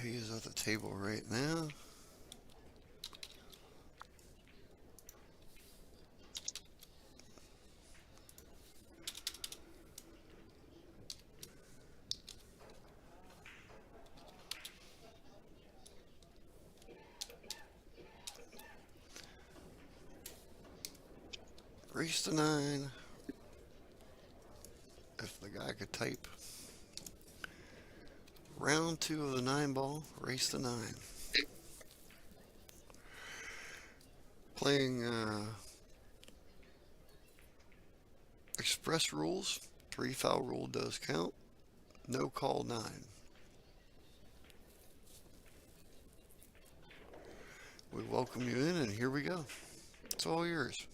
he is at the table right now. Race to 9. If the guy could type. Round 2 of the 9 ball. Race to 9. Playing express rules. 3 foul rule does count. No call 9. We welcome you in, and here we go. It's all yours.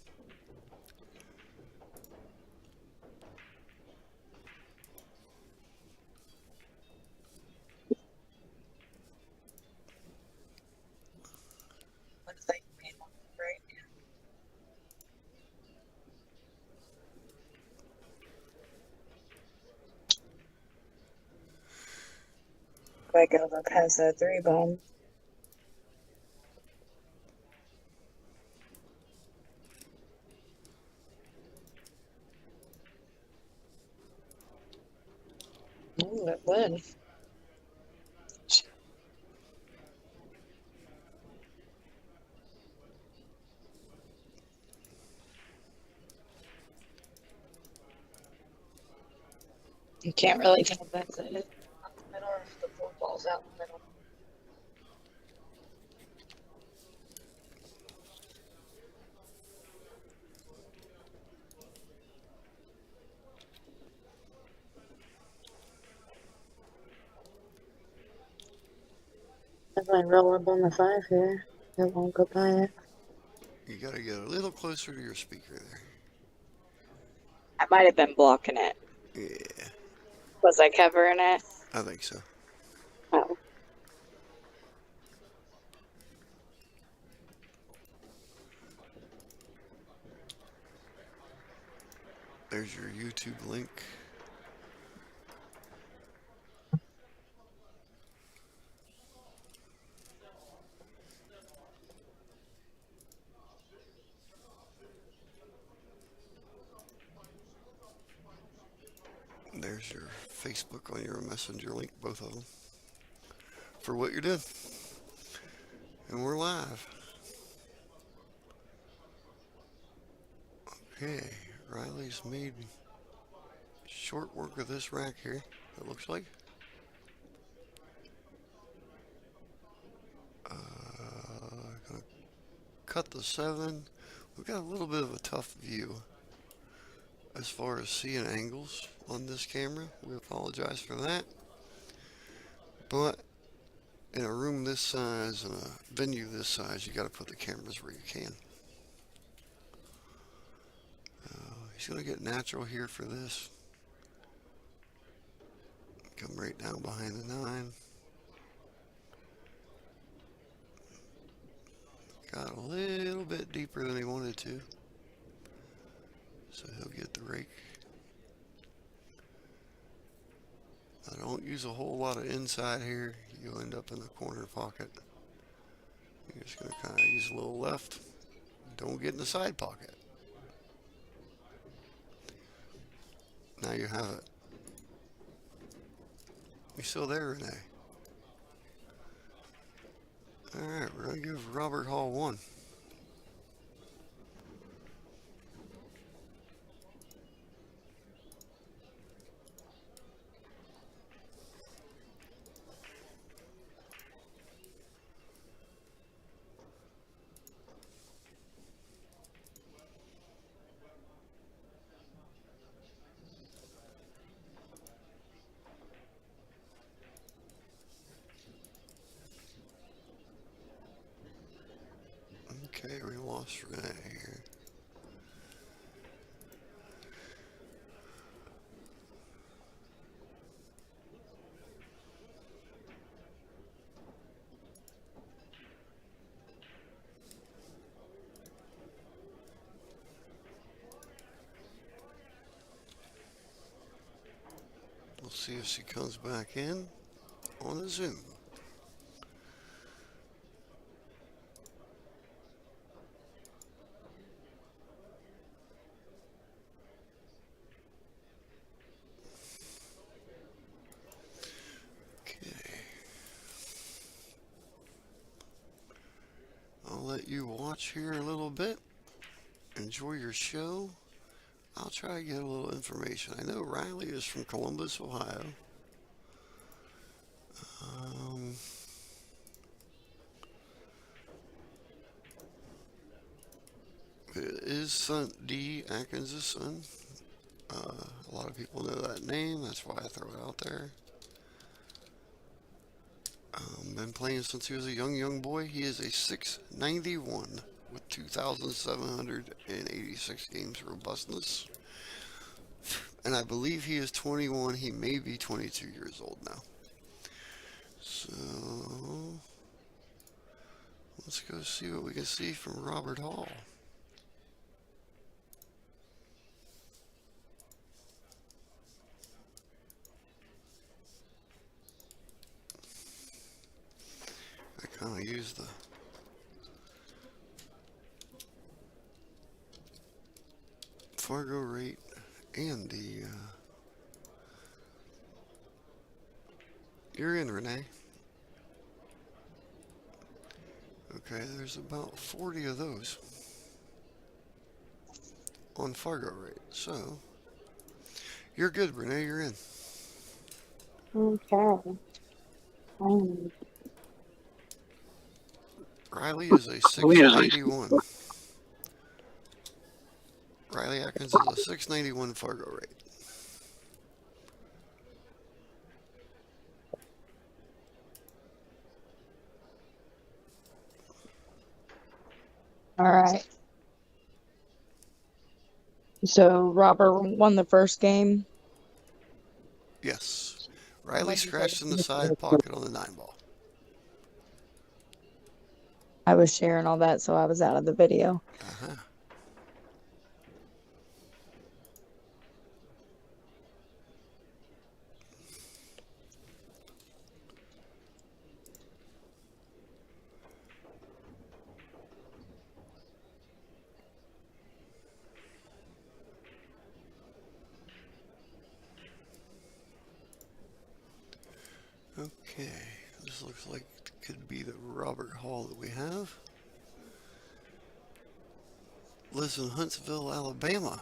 Looks like me right now. Like over past that 3 bomb. Ooh, it would. You can't really tell if that's it in the middle or if the football's out in the middle. If I roll up on the 5 here, it won't go by it. You got to get a little closer to your speaker there. I might have been blocking it. Yeah. Was I covering it? I think so. Oh. There's your YouTube link. There's your Facebook on your messenger link, both of them, for what you're doing. And we're live. Okay, Riley's made short work of this rack here, it looks like. Gonna cut the 7. We've got a little bit of a tough view as far as seeing angles on this camera. We apologize for that. But in a room this size and a venue this size, you got to put the cameras where you can. He's going to get natural here for this. Come right down behind the 9. Got a little bit deeper than he wanted to. So he'll get the rake. I don't use a whole lot of inside here. You'll end up in the corner pocket. You're just going to kind of use a little left. Don't get in the side pocket. Now you have it. You still there, Renee? Alright, we're going to give Robert Hall 1. Okay, we lost Renee here. We'll see if she comes back in on the Zoom. let you watch here a little bit. Enjoy your show. I'll try to get a little information. I know Riley is from Columbus, Ohio. It is son D. Adkins' son. A lot of people know that name. That's why I throw it out there. Been playing since he was a young boy. He is a 691 with 2,786 games robustness. And I believe he is 21. He may be 22 years old now. So let's go see what we can see from Robert Hall. I kind of use the Fargo rate and the you're in, Renee. Okay, there's about 40 of those on Fargo rate. So you're good, Renee. You're in. Okay. Riley is a 691. Riley Adkins is a 691 Fargo rate. All right. So Robert won the first game. Yes. Riley scratched in the side pocket on the 9-ball. I was sharing all that, so I was out of the video. Uh-huh. Okay, this looks like it could be the Robert Hall that we have. Lives in Huntsville, Alabama.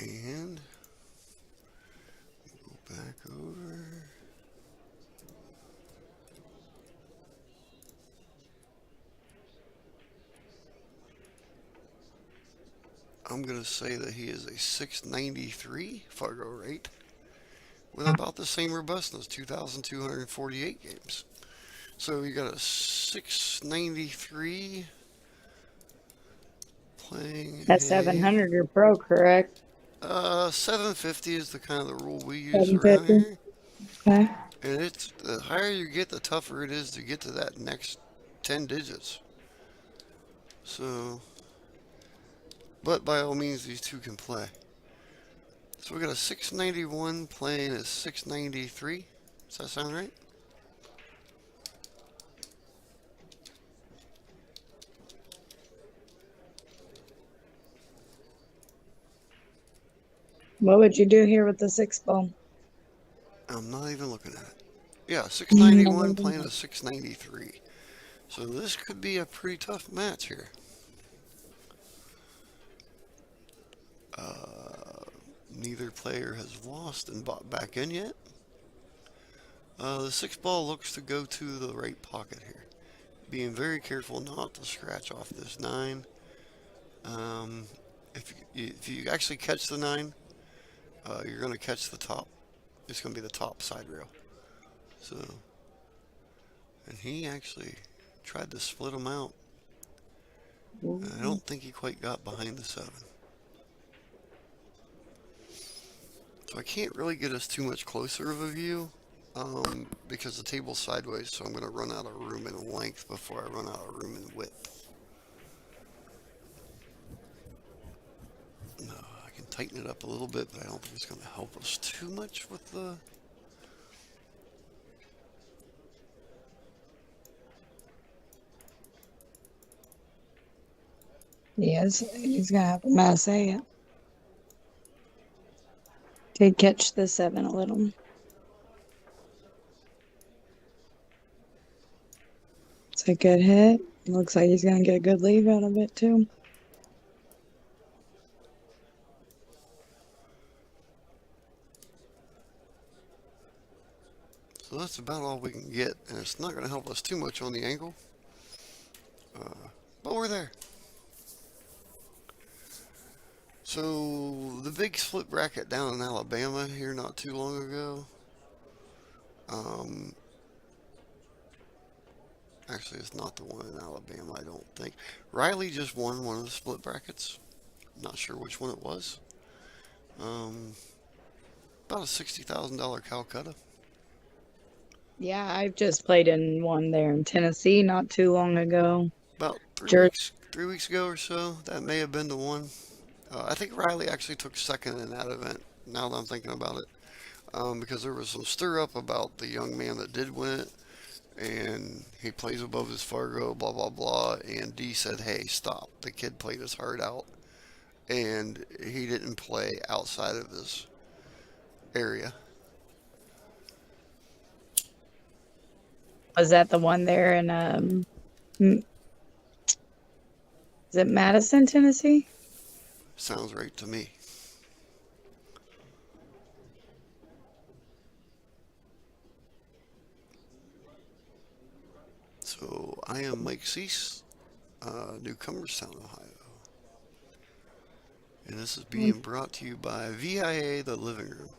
And we'll go back over. I'm going to say that he is a 693 Fargo rate with about the same robustness, 2,248 games. So you got a 693 playing. At 700, you're pro, correct? 750 is the kind of the rule we use around 750. here. Okay. And it's the higher you get, the tougher it is to get to that next 10 digits. So, but by all means, these two can play. So we got a 691 playing a 693. Does that sound right? What would you do here with the 6-ball? I'm not even looking at it. Yeah, 691 playing a 693. So this could be a pretty tough match here. Neither player has lost and bought back in yet. The 6-ball looks to go to the right pocket here. Being very careful not to scratch off this 9. If you actually catch the 9, you're going to catch the top. It's going to be the top side rail. So, and he actually tried to split them out. I don't think he quite got behind the 7. So I can't really get us too much closer of a view because the table's sideways, so I'm going to run out of room in length before I run out of room in width. No, I can tighten it up a little bit, but I don't think it's going to help us too much with the... Yes, he's gonna have a mess, eh? Did catch the 7 a little. It's a good hit. Looks like he's gonna get a good leave out of it too. So that's about all we can get, and it's not going to help us too much on the angle. But we're there. So the big split bracket down in Alabama here not too long ago. Actually, it's not the one in Alabama, I don't think. Riley just won one of the split brackets. Not sure which one it was. About a $60,000 Calcutta. Yeah, I've just played in one there in Tennessee not too long ago. About 3 Jer weeks, 3 weeks ago or so. That may have been the one. I think Riley actually took second in that event. Now that I'm thinking about it, because there was some stir up about the young man that did win it, and he plays above his Fargo, blah blah blah. And D said, "Hey, stop! The kid played his heart out, and he didn't play outside of his area." Was that the one there in is it Madison, Tennessee? Sounds right to me. So I am Mike Cease, Newcomerstown, Ohio. And this is being brought to you by VIA, the living room.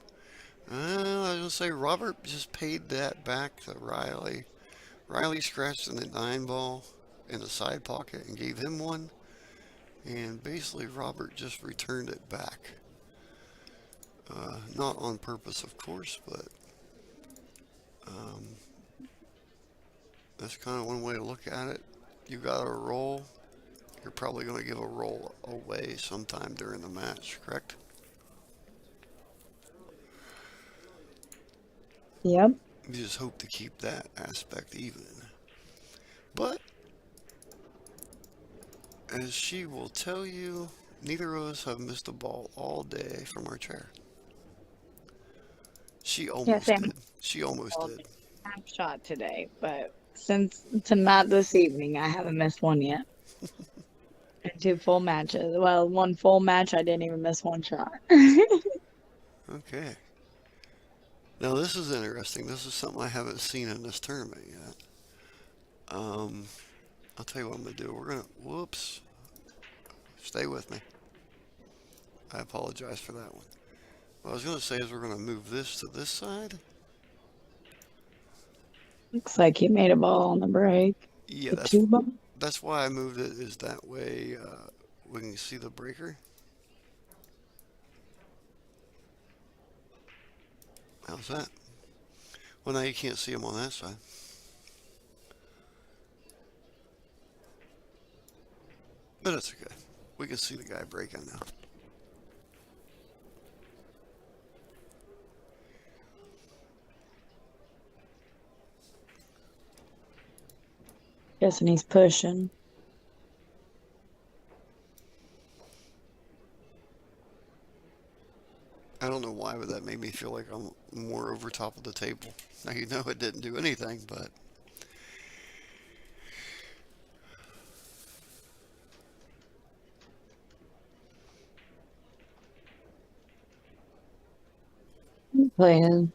I was going to say Robert just paid that back to Riley. Riley scratched in the 9-ball in the side pocket and gave him one. And basically Robert just returned it back. Not on purpose, of course, but that's kind of one way to look at it. You got a roll. You're probably going to give a roll away sometime during the match, correct? Yep. You just hope to keep that aspect even. But, as she will tell you, neither of us have missed a ball all day from our chair. She almost Sam. did. She almost did. I've shot today, but since tonight this evening, I haven't missed one yet. And 2 full matches. Well, 1 full match, I didn't even miss 1 shot. Okay. Now this is interesting. This is something I haven't seen in this tournament yet. I'll tell you what I'm going to do. We're going to, whoops. Stay with me. I apologize for that one. What I was going to say is we're going to move this to this side. Looks like he made a ball on the break. Yeah, that's why I moved it, is that way we can see the breaker. How's that? Well, now you can't see him on that side. But it's okay. We can see the guy breaking now. Guessing he's pushing. I don't know why, but that made me feel like I'm more over top of the table. Now you know it didn't do anything, but Playing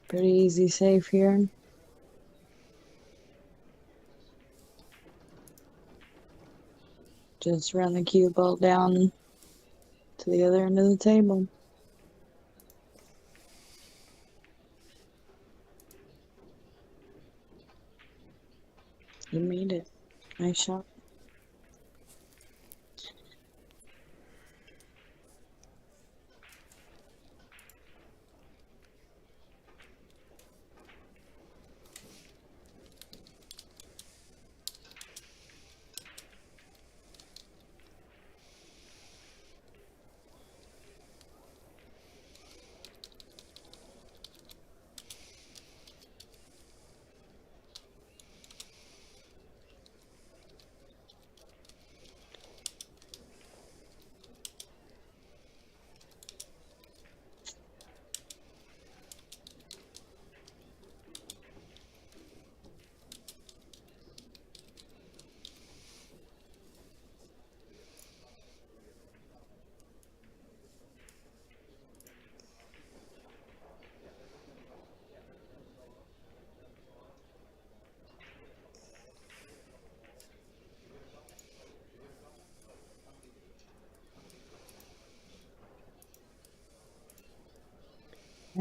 pretty easy safe here. Just run the cue ball down to the other end of the table. You made it. Nice shot.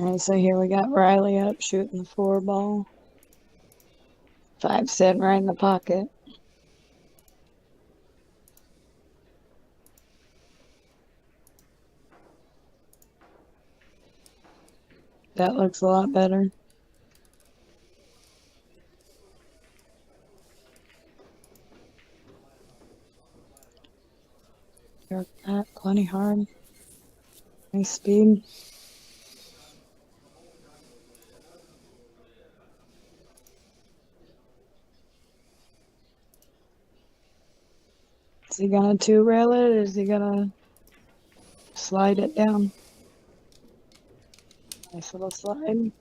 Alright, so here we got Riley up shooting the 4 ball. 5 sitting right in the pocket. That looks a lot better. Work that plenty hard. Nice speed. Is he gonna 2-rail it, or is he gonna slide it down? Nice little slide.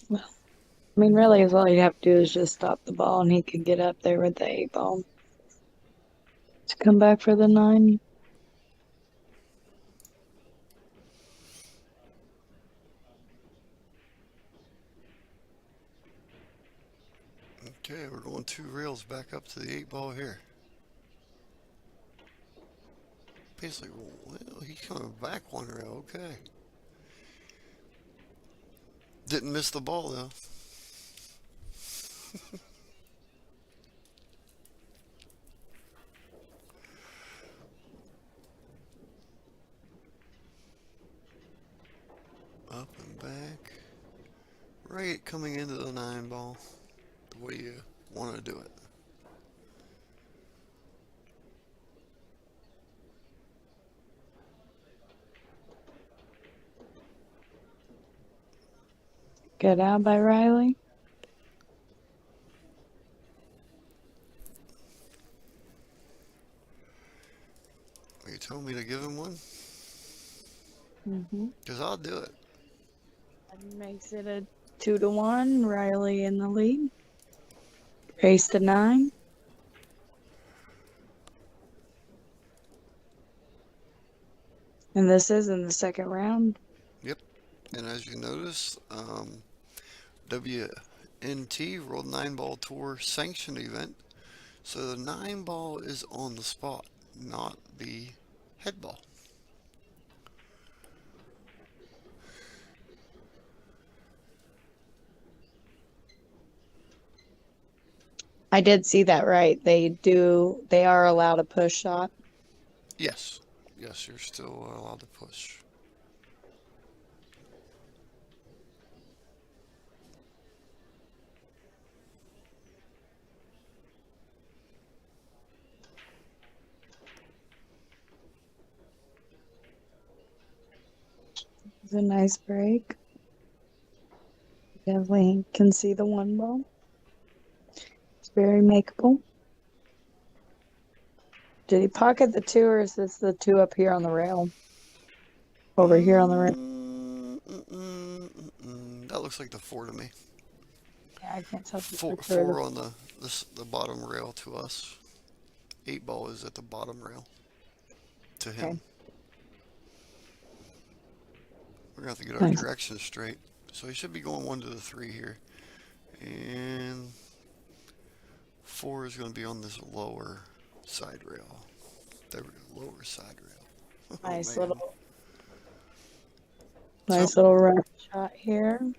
Well, I mean, really, is all you'd have to do is just stop the ball, and he could get up there with the 8 ball to come back for the 9. Okay, we're going 2 rails back up to the 8 ball here. Basically, well, he's coming back 1 rail, okay. Didn't miss the ball though. Up and back. Right coming into the 9 ball. The way you want to do it. Good out by Riley. You told me to give him one? Mm-hmm. Because I'll do it. That makes it a 2-1. Riley in the lead. Race to 9. And this is in the 2nd round. Yep. And as you notice, WNT World 9 Ball Tour sanctioned event. So the 9 ball is on the spot, not the head ball. I did see that right. They are allowed a push shot. Yes. Yes, you're still allowed to push. It's a nice break. Definitely can see the 1 ball. It's very makeable. Did he pocket the 2, or is this the 2 up here on the rail? Over here on the rail. That looks like the 4 to me. Yeah, I can't tell. Four on the bottom rail to us. 8 ball is at the bottom rail to him. Okay. We're gonna have to get our directions straight. So he should be going 1 to the 3 here, and 4 is going to be on this lower side rail. There we go, lower side rail. Nice man. little rough shot here.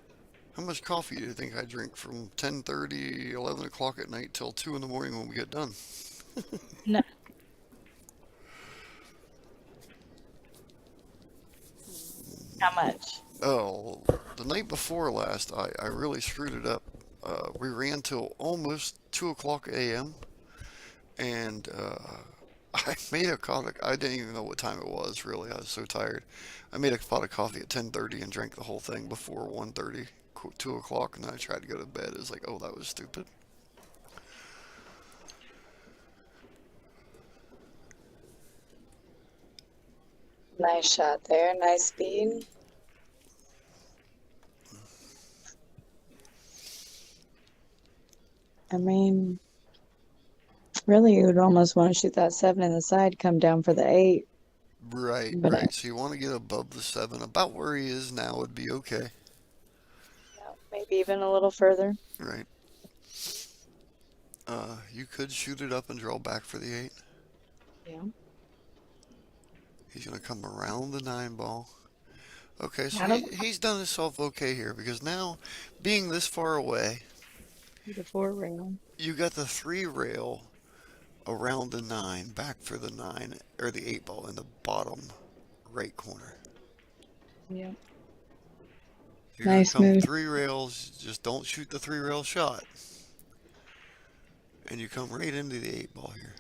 How much coffee do you think I drink from 10:30, 11 o'clock at night till 2 in the morning when we get done? No. How much? Oh, the night before last, I really screwed it up. We ran till almost 2 o'clock a.m. and I made a coffee. I didn't even know what time it was, really. I was so tired. I made a pot of coffee at 10:30 and drank the whole thing before 1:30, 2 o'clock, and then I tried to go to bed. It was like, oh, that was stupid. Nice shot there. Nice speed. I mean, really, you would almost want to shoot that 7 in the side, come down for the 8. Right, But right. So you want to get above the 7. About where he is now would be okay. yeah, maybe even a little further. Right. You could shoot it up and draw back for the 8. Yeah. He's going to come around the 9 ball. Okay, so I don't he's done himself okay here because now, being this far away, the 4 rail. you got the 3 rail around the 9, back for the 9, or the 8 ball in the bottom right corner. Yeah. You're going to Nice come move. 3 rails, just don't shoot the 3 rail shot. And you come right into the 8 ball here.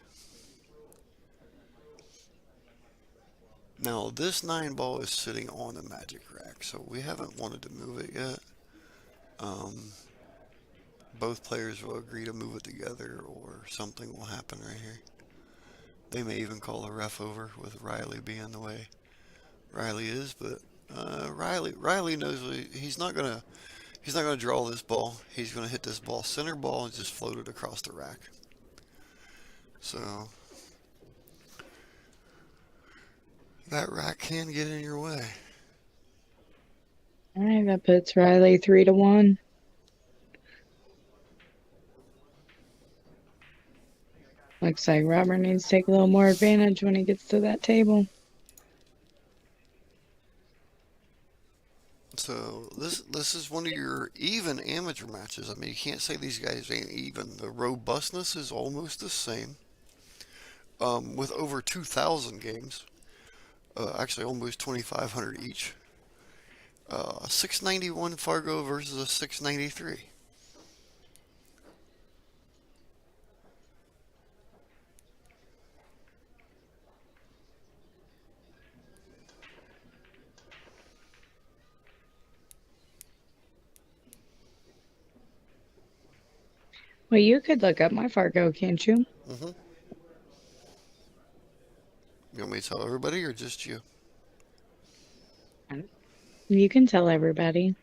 Now, this 9 ball is sitting on the magic rack, so we haven't wanted to move it yet. Both players will agree to move it together, or something will happen right here. They may even call the ref over with Riley being the way Riley is, but Riley knows he's not gonna draw this ball. He's gonna hit this ball center ball and just float it across the rack. So that rack can get in your way. All right, that puts Riley 3-1. Looks like Robert needs to take a little more advantage when he gets to that table. So this is one of your even amateur matches. I mean, you can't say these guys ain't even. The robustness is almost the same. With over 2,000 games. Actually, almost 2,500 each. 691 Fargo versus a 693. Well, you could look up my Fargo, can't you? Mm-hmm. You want me to tell everybody or just you? You can tell everybody.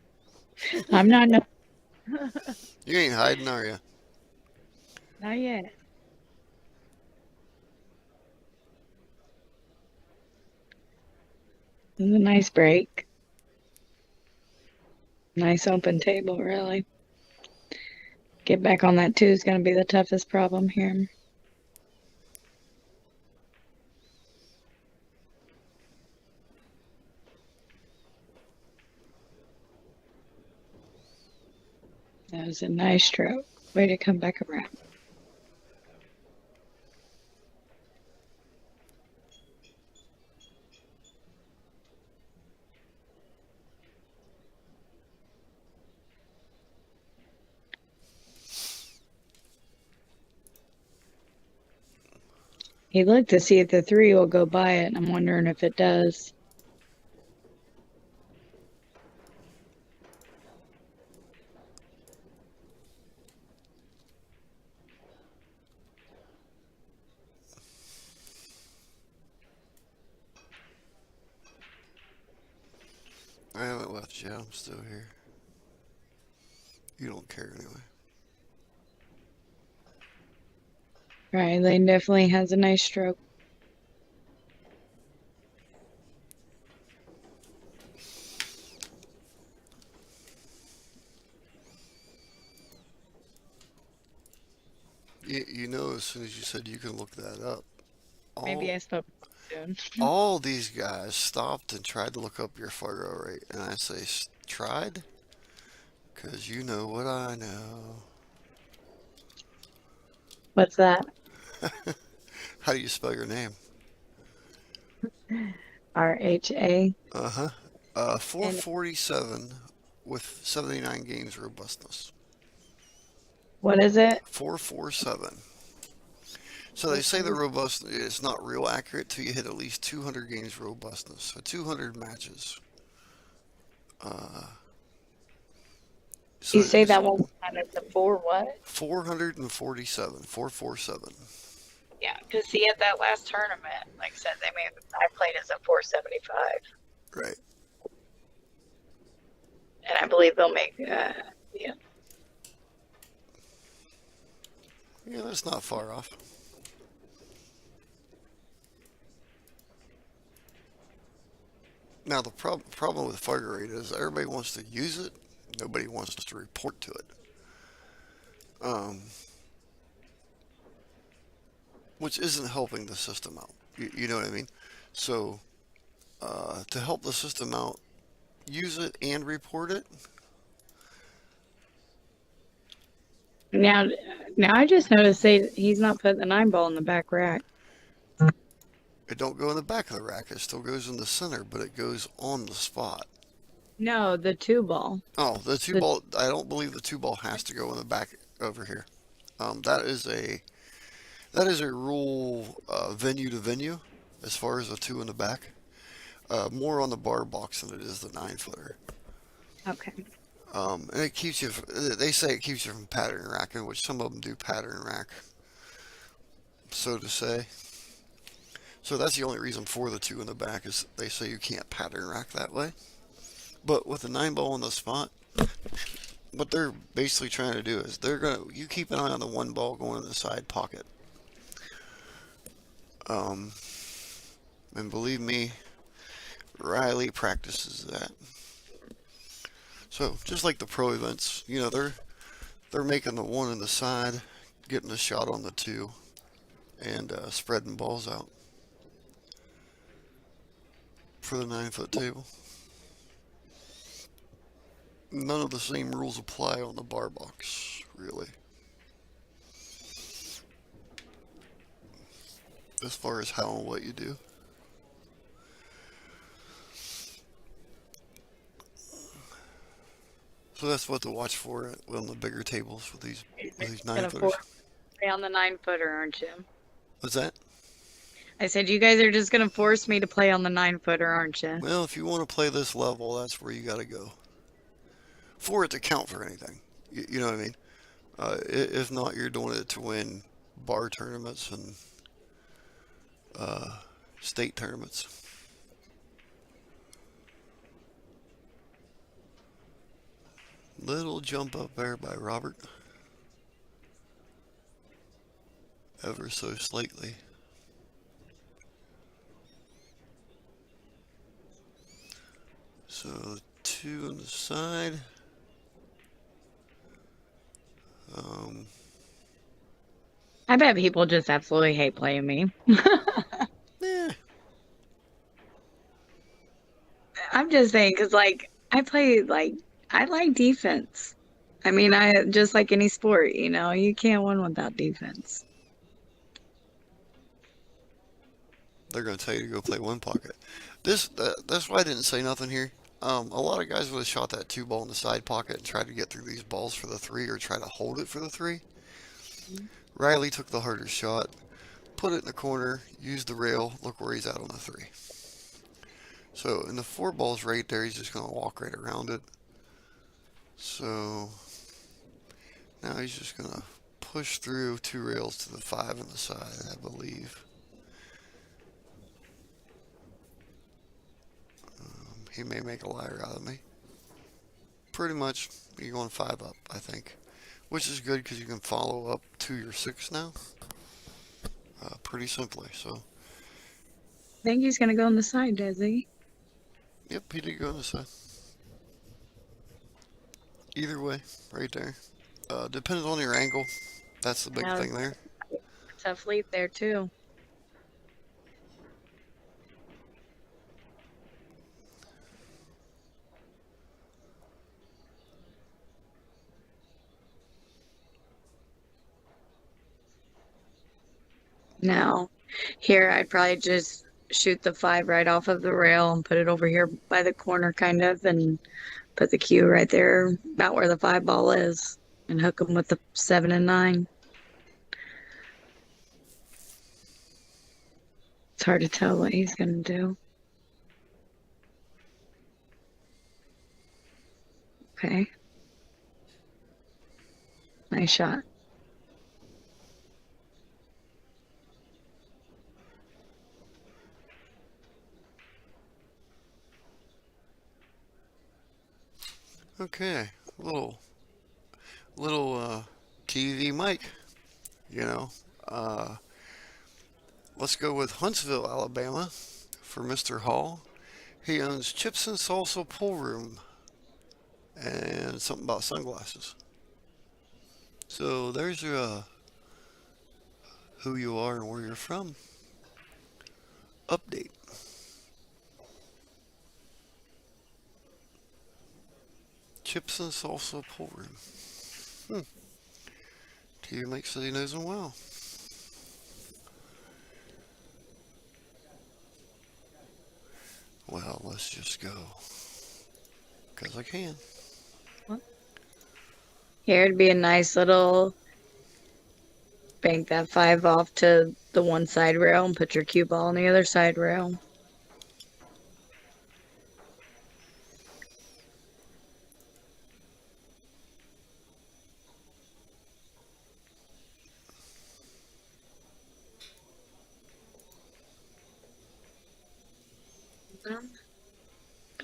I'm not no. You ain't hiding, are you? Not yet. This is a nice break. Nice open table, really. Get back on that 2 is going to be the toughest problem here. That was a nice stroke. Way to come back around. He looked to see if the 3 will go by it, and I'm wondering if it does. I haven't left yet. I'm still here. You don't care anyway. Right, Lane definitely has a nice stroke. You know, as soon as you said you can look that up, Maybe all I spoke soon. all these guys stopped and tried to look up your Fargo rate, and I say tried, because you know what I know. What's that? How do you spell your name? RHA. Uh-huh. 447 with 79 games robustness. What is it? 447. So they say the robust is not real accurate till you hit at least 200 games robustness. So 200 matches. So You say that one time it's a 4 what? 447. 447. Yeah, because see, at that last tournament, like I said, I played as a 475. Right. And I believe they'll make, yeah. Yeah, that's not far off. Now the problem with fire rate is everybody wants to use it, nobody wants to report to it, which isn't helping the system out. You know what I mean? So to help the system out, use it and report it. Now, I just noticed he's not putting the 9 ball in the back rack. It don't go in the back of the rack. It still goes in the center, but it goes on the spot. No, the 2 ball. Oh, the two ball. I don't believe the two ball has to go in the back over here. That is a rule venue to venue as far as the two in the back. More on the bar box than it is the 9-footer. Okay. And it keeps you. They say it keeps you from pattern racking, which some of them do pattern rack, so to say. So that's the only reason for the two in the back is they say you can't pattern rack that way. But with the 9-ball on the spot, what they're basically trying to do is you keep an eye on the 1 ball going in the side pocket. And believe me, Riley practices that. So just like the pro events, you know, they're making the 1 in the side, getting a shot on the 2, and spreading balls out for the 9-foot table. None of the same rules apply on the bar box, really. As far as how and what you do. So that's what to watch for on the bigger tables with these 9-footers. Play on the 9-footer, aren't you? What's that? I said you guys are just gonna force me to play on the 9-footer, aren't you? Well, if you want to play this level, that's where you got to go. For it to count for anything. You know what I mean? If not, you're doing it to win bar tournaments and state tournaments. Little jump up there by Robert. Ever so slightly. So 2 on the side. I bet people just absolutely hate playing me. Yeah. I'm just saying, because, like, I like defense. I mean, just like any sport, you know, you can't win without defense. They're going to tell you to go play 1 pocket. That's why I didn't say nothing here. A lot of guys would have shot that 2 ball in the side pocket and tried to get through these balls for the 3 or try to hold it for the 3. Riley took the harder shot, put it in the corner, used the rail, look where he's at on the 3. So in the 4 balls right there, he's just going to walk right around it. So now he's just going to push through 2 rails to the 5 on the side, I believe. He may make a liar out of me. Pretty much, you're going 5 up, I think. Which is good because you can follow up to your 6 now. Pretty simply, so. I think he's gonna go on the side, does he? Yep, he did go on the side. Either way, right there. Depends on your angle. That's the big thing there. Tough lead there, too. Now, here I'd probably just shoot the 5 right off of the rail and put it over here by the corner, kind of, and put the cue right there about where the 5 ball is and hook them with the 7 and 9. It's hard to tell what he's going to do. Okay. Nice shot. Okay, little TvMike. you know. Let's go with Huntsville, Alabama for Mr. Hall. He owns Chips and Salsa Pool Room and something about sunglasses. So there's your who you are and where you're from update. Chips and Salsa Pool Room. TvMike said he knows him well. Well, let's just go. Because I can. Here it'd be a nice little bank that 5 off to the one side rail and put your cue ball on the other side rail.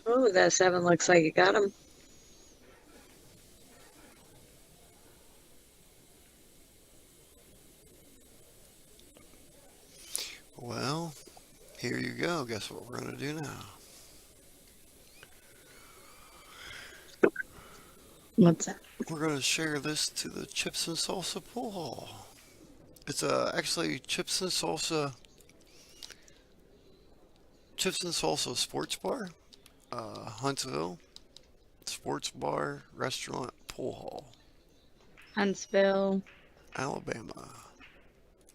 Oh, that 7 looks like you got him. Well, here you go. Guess what we're going to do now? What's that? We're going to share this to the Chips and Salsa Pool Hall. It's actually Chips and Salsa Sports Bar, Huntsville Sports Bar Restaurant Pool Hall, Huntsville, Alabama.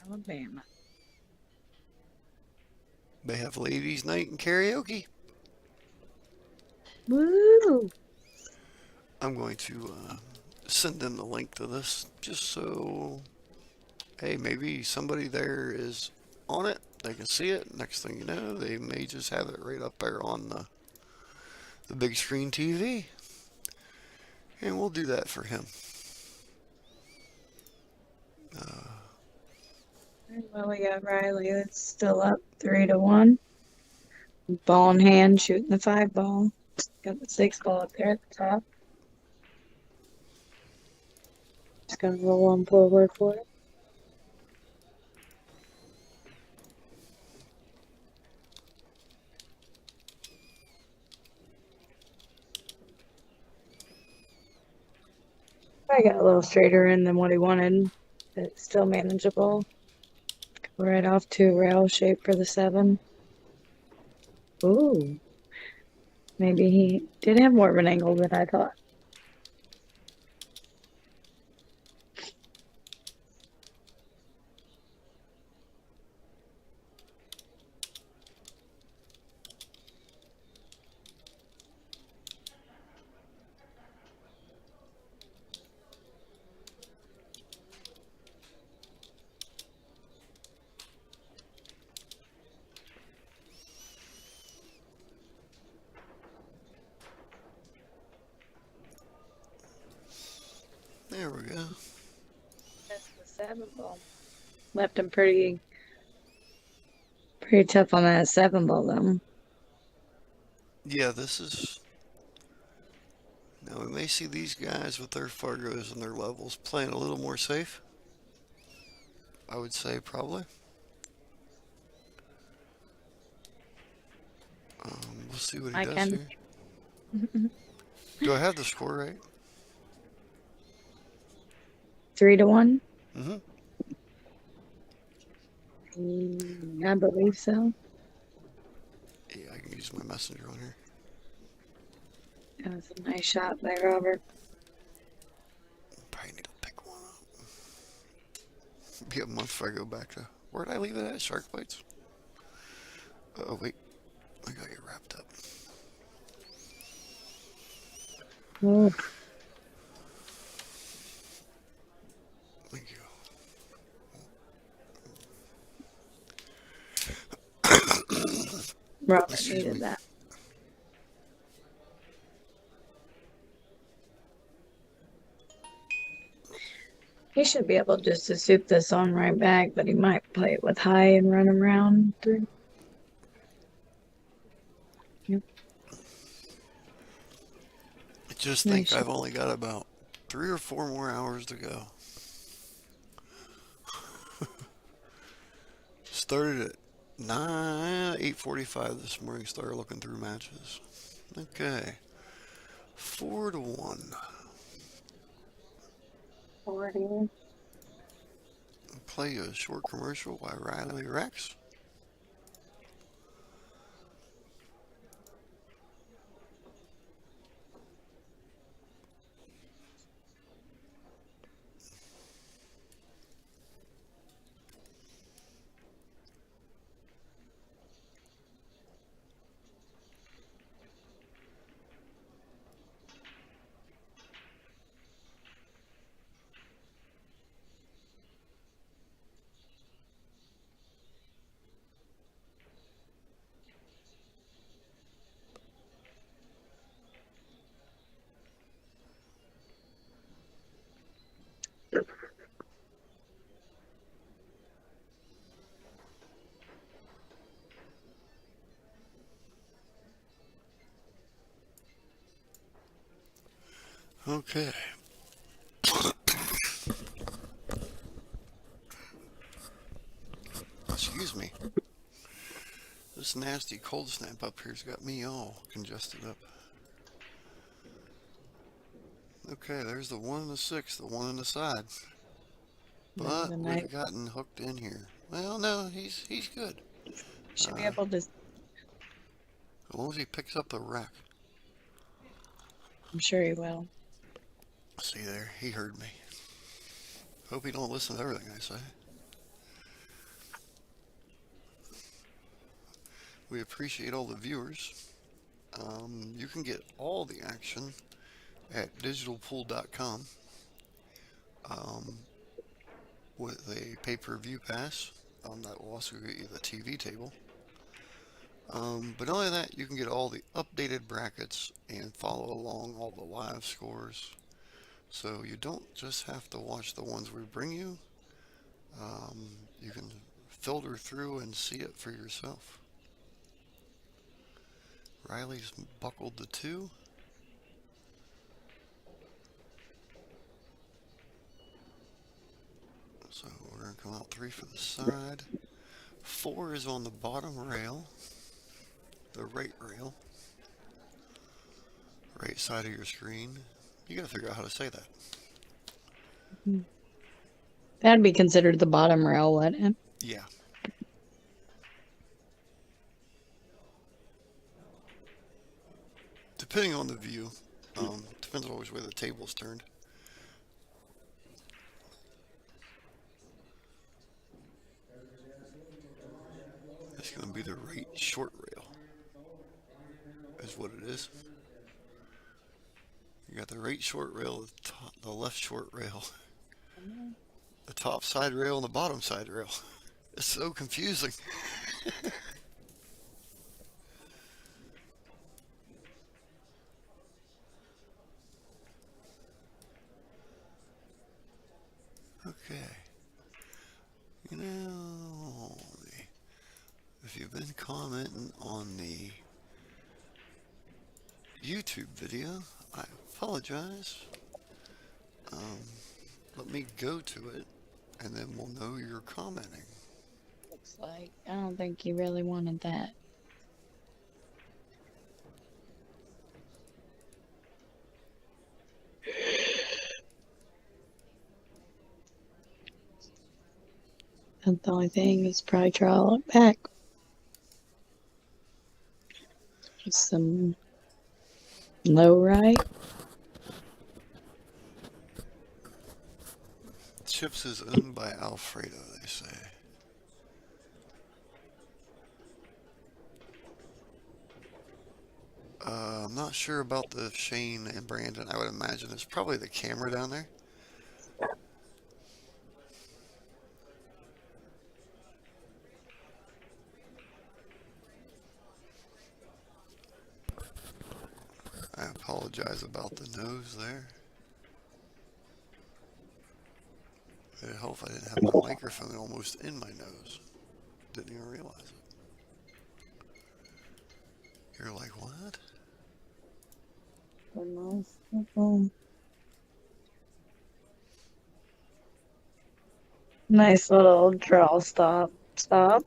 Alabama. They have ladies' night and karaoke. Woo! I'm going to send them the link to this just so, hey, maybe somebody there is on it. They can see it. Next thing you know, they may just have it right up there on the big screen TV. And we'll do that for him. Well, we got Riley. It's still up 3-1. Ball in hand, shooting the 5 ball. Got the 6 ball up there at the top. Just gonna roll on forward for it. I got a little straighter in than what he wanted, but still manageable. Right off to rail shape for the 7. Ooh. Maybe he did have more of an angle than I thought. There we go. That's the 7 ball. Left him pretty tough on that 7 ball though. Yeah, this is... Now we may see these guys with their Fargos and their levels playing a little more safe. I would say probably. We'll see what he does here. Do I have the score right? 3-1. Mm-hmm. I believe so. Yeah, I can use my messenger on here. That was a nice shot by Robert. Probably need to pick one up. Be a month before I go back to... Where'd I leave it at? Shark Bites? Oh, wait. I gotta get wrapped up. Oh. Thank you. Robert Excuse needed me. that. He should be able just to soup this on right back, but he might play it with high and run around through. Yep. I just Nice think shot. I've only got about 3 or 4 more hours to go. Started at 8:45 this morning. Started looking through matches. Okay, 4-1. 40. Play a short commercial by Riley Rex. Okay. Excuse me. This nasty cold snap up here's got me all congested up. Okay, there's the 1 and the 6, the 1 on the side. But we've gotten hooked in here. Well, no, he's good. Should be able to. As long as he picks up the rack. I'm sure he will. See there, he heard me. Hope he don't listen to everything I say. We appreciate all the viewers. You can get all the action at digitalpool.com with a pay-per-view pass. That will also get you the TV table. But not only that, you can get all the updated brackets and follow along all the live scores. So you don't just have to watch the ones we bring you. You can filter through and see it for yourself. Riley's buckled the 2. So we're going to come out 3 for the side. 4 is on the bottom rail, the right rail, right side of your screen. You got to figure out how to say that. That'd be considered the bottom rail, wouldn't it? Yeah. Depending on the view, depends always where the table's turned. It's going to be the right short rail, is what it is. You got the right short rail, the left short rail, the top side rail, and the bottom side rail. It's so confusing. Okay. You know, if you've been commenting on the YouTube video, I apologize. Let me go to it, and then we'll know you're commenting. Looks like I don't think he really wanted that. And the only thing is probably try to look back. Just some low right. Chips is owned by Alfredo, they say. I'm not sure about the Shane and Brandon. I would imagine it's probably the camera down there. I apologize about the nose there. It'd help if I didn't have my microphone almost in my nose. Didn't even realize it. You're like, what? Nice little draw stop. Stop.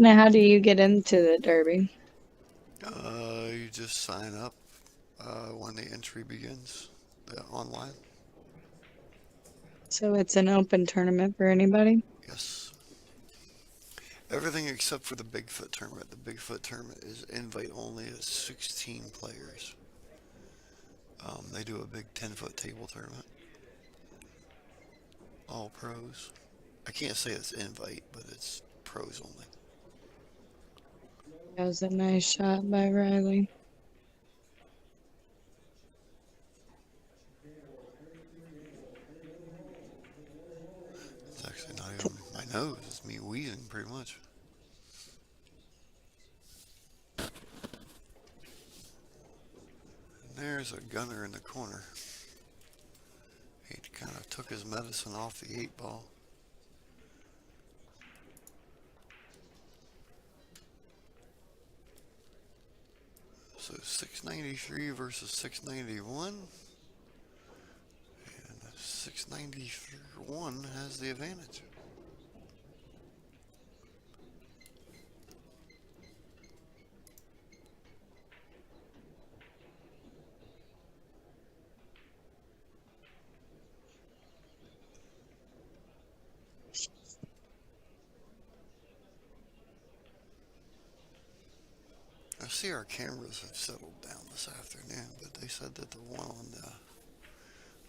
Now, how do you get into the Derby? You just sign up when the entry begins online. So it's an open tournament for anybody? Yes. Everything except for the Bigfoot tournament. The Bigfoot tournament is invite only at 16 players. They do a big 10-foot table tournament. All pros. I can't say it's invite, but it's pros only. That was a nice shot by Riley. It's actually not even my nose. It's me wheezing pretty much. And there's a gunner in the corner. He kind of took his medicine off the 8-ball. So 693 versus 691. And 691 has the advantage. I see our cameras have settled down this afternoon, but they said that the one on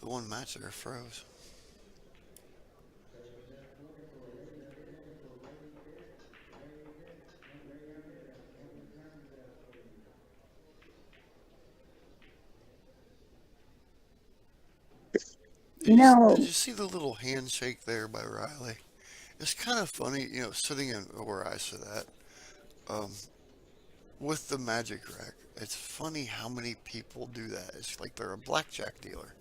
the one match there froze. Did you see the little handshake there by Riley? It's kind of funny, you know, sitting in where I sit at, with the magic rack. It's funny how many people do that. It's like they're a blackjack dealer.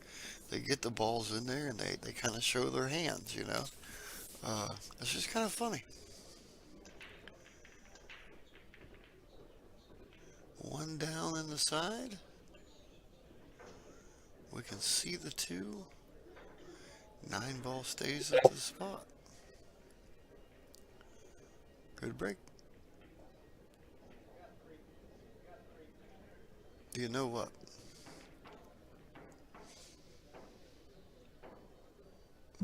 They get the balls in there and they kind of show their hands, you know. It's just kind of funny. One down in the side. We can see the 2. 9-ball stays at the spot. Good break. Do you know what?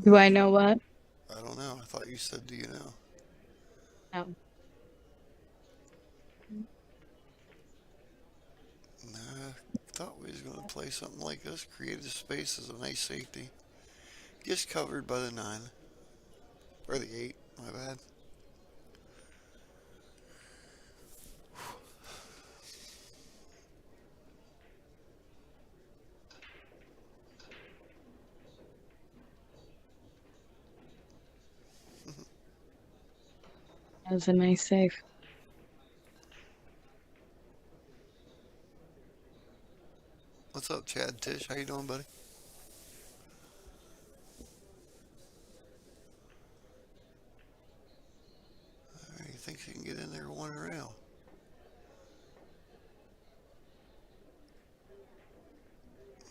Do I know what? I don't know. I thought you said, do you know? No. Nah, thought we was going to play something like this. Creative space is a nice safety. Gets covered by the 9. Or the 8, my bad. That was a nice save. What's up, Chad Tish? How you doing, buddy? He thinks he can get in there one rail.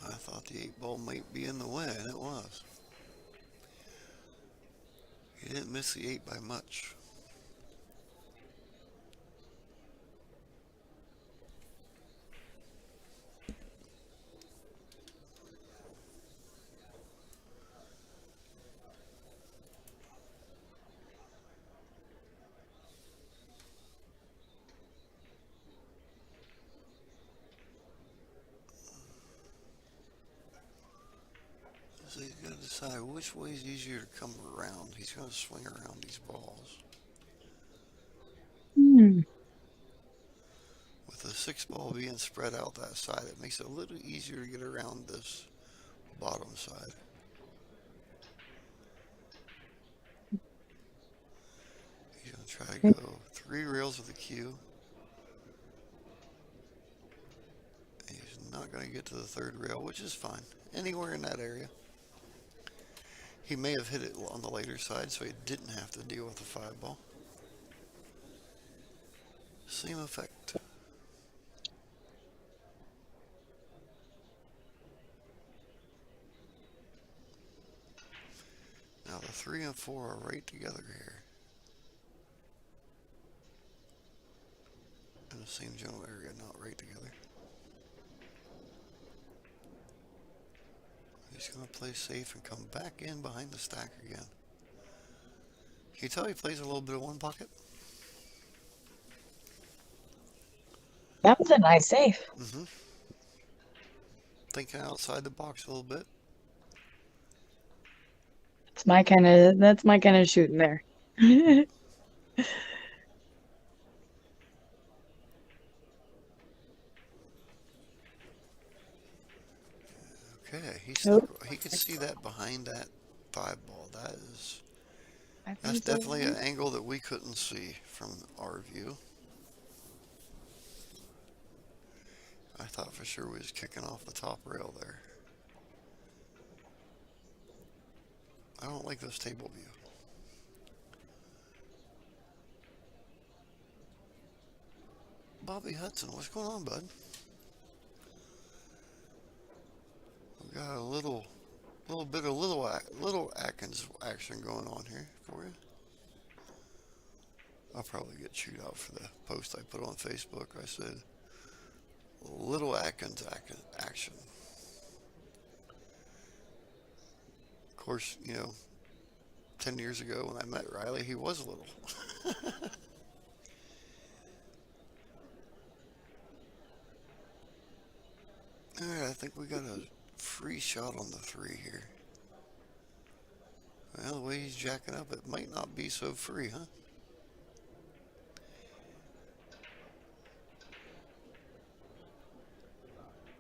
I thought the 8-ball might be in the way, and it was. He didn't miss the 8 by much. So he's got to decide which way is easier to come around. He's going to swing around these balls. Hmm. With the 6 ball being spread out that side, it makes it a little easier to get around this bottom side. He's going to try to go 3 rails with a cue. He's not going to get to the 3rd rail, which is fine. Anywhere in that area. He may have hit it on the later side, so he didn't have to deal with the 5 ball. Same effect. Now the 3 and 4 are right together here. In the same general area, not right together. He's going to play safe and come back in behind the stack again. Can you tell he plays a little bit of one pocket? That was a nice save. Mm-hmm. Thinking outside the box a little bit. That's my kind of shooting there. Okay, Nope. he could see that behind that 5 ball. That's I think definitely an angle that we couldn't see from our view. I thought for sure we was kicking off the top rail there. I don't like this table view. Bobby Hudson, what's going on, bud? We got a little bit of little Adkins action going on here for you. I'll probably get chewed out for the post I put on Facebook. I said little Adkins action. Of course, 10 years ago when I met Riley, he was little. Alright, I think we got a free shot on the 3 here. Well, the way he's jacking up, it might not be so free, huh?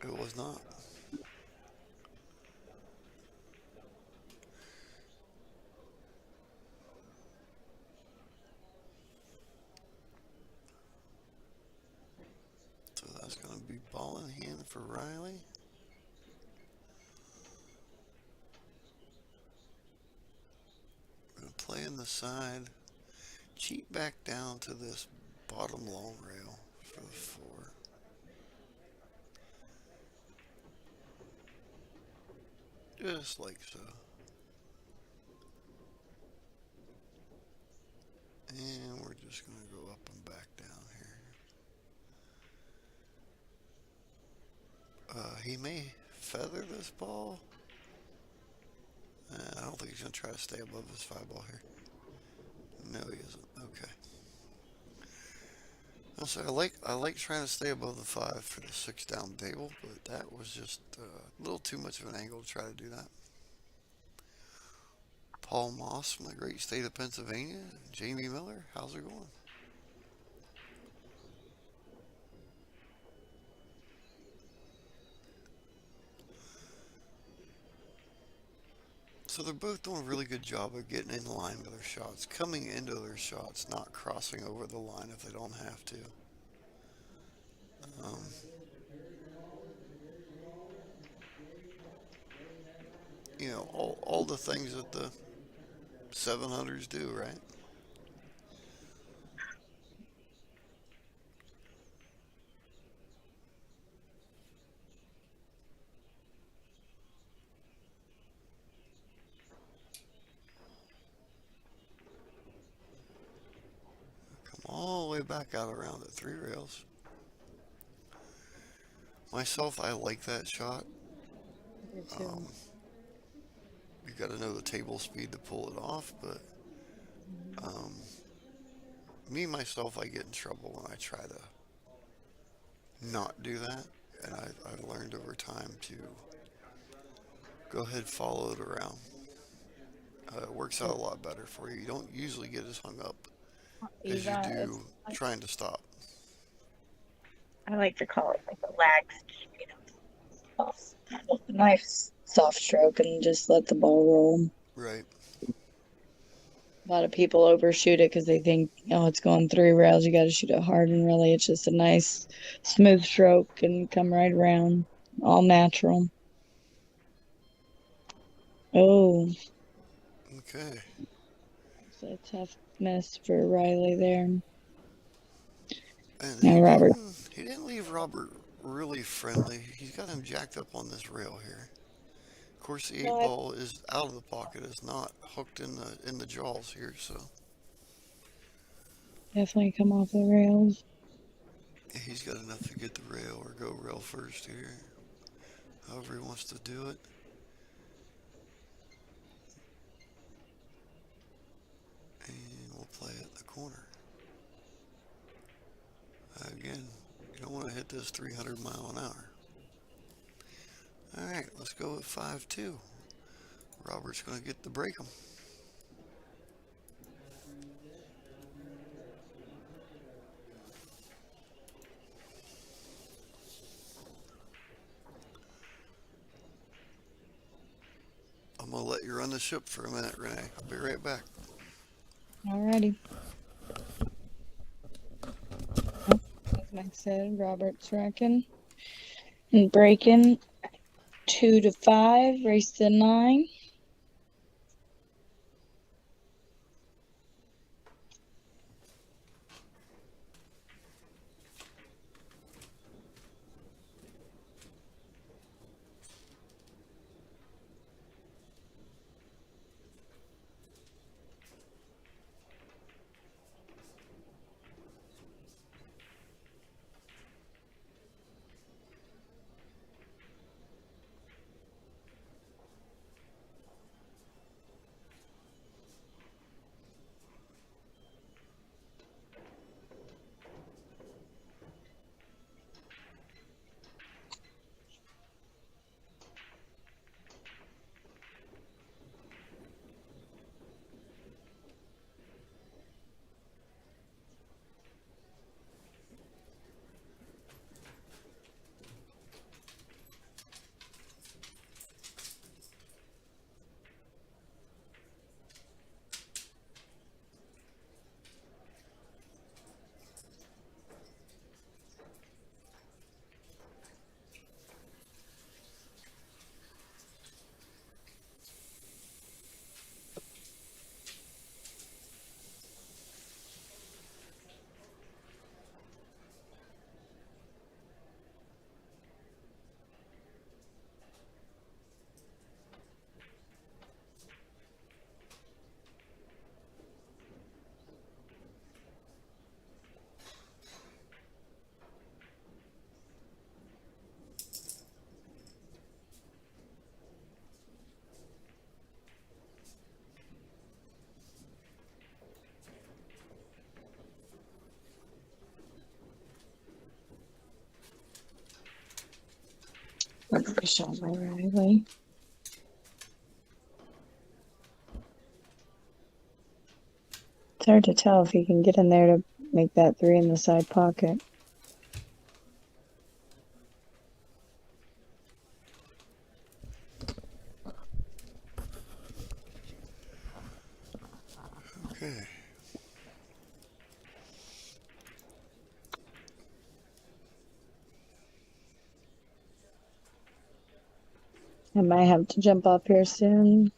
It was not. So that's going to be ball in hand for Riley. Going to play in the side. Cheat back down to this bottom long rail for the 4. Just like so. And we're just going to go up and back down here. He may feather this ball. I don't think he's going to try to stay above this 5 ball here. No, he isn't. Okay. Also, I like trying to stay above the 5 for the 6 down table, but that was just a little too much of an angle to try to do that. Paul Moss from the great state of Pennsylvania. Jamie Miller, how's it going? So they're both doing a really good job of getting in line with their shots, coming into their shots, not crossing over the line if they don't have to. All the things that the 700s do, right? Come all the way back out around at 3 rails. Myself, I like that shot. You got to know the table speed to pull it off, but me myself, I get in trouble when I try to not do that, and I've learned over time to go ahead, follow it around. It works out a lot better for you. You don't usually get as hung up as you do trying to stop. I like to call it like a lag speed, soft, nice soft stroke and just let the ball roll. Right. A lot of people overshoot it because they think, oh, it's going 3 rails, you got to shoot it hard, and really it's just a nice smooth stroke and come right around, all natural. Oh, Okay. it's a tough miss for Riley there. And Now Robert. he didn't leave Robert really friendly. He's got him jacked up on this rail here. Of course, the eight No, ball is out of the pocket. It's not hooked in the jaws here, so definitely come off the rails. he's got enough to get the rail or go rail first here. However he wants to do it. And we'll play it in the corner. Again, you don't want to hit this 300 mile an hour. Alright, let's go with 5-2. Robert's going to get the break 'em. I'm going to let you run the ship for a minute, Renee. I'll be right back. Alrighty. As Mike said, Robert's racking and breaking 2-5, race to 9. Lovely shot by Riley. It's hard to tell if he can get in there to make that 3 in the side pocket. Okay. I might have to jump off here soon.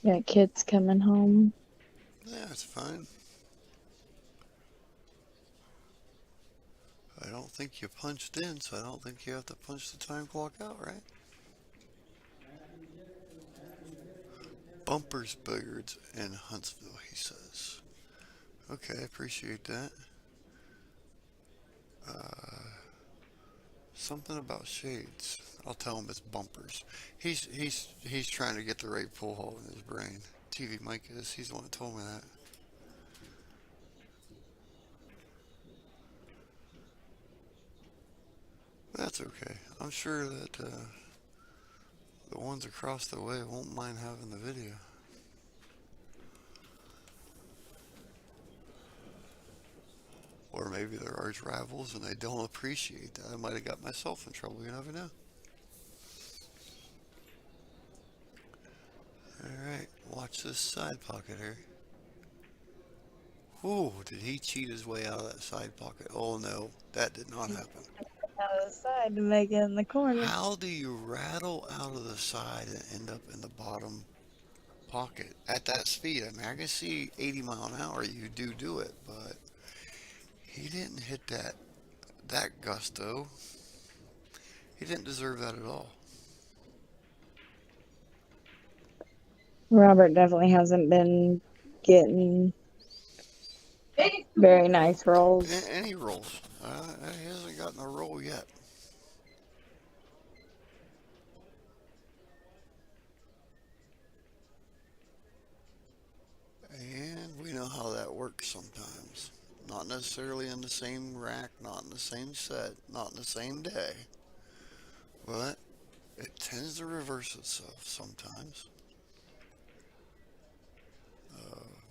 Got kids coming home. Yeah, it's fine. I don't think you punched in, so I don't think you have to punch the time clock out, right? Bumpers, billiards, and Huntsville, he says. Okay, appreciate that. Something about shades. I'll tell him it's bumpers. He's trying to get the right pull hole in his brain. TvMike is. He's the one that told me that. That's okay. I'm sure that the ones across the way won't mind having the video. Or maybe they're arch rivals and they don't appreciate that. I might have got myself in trouble, you never know. Alright, watch this side pocket here. Ooh, did he cheat his way out of that side pocket? Oh no, that did not happen. Out of the side to make it in the corner. How do you rattle out of the side and end up in the bottom pocket at that speed? I mean, I can see 80 mile an hour, you do it, but he didn't hit that gusto. He didn't deserve that at all. Robert definitely hasn't been getting very nice rolls. Any rolls. He hasn't gotten a roll yet. And we know how that works sometimes. Not necessarily in the same rack, not in the same set, not in the same day. But it tends to reverse itself sometimes.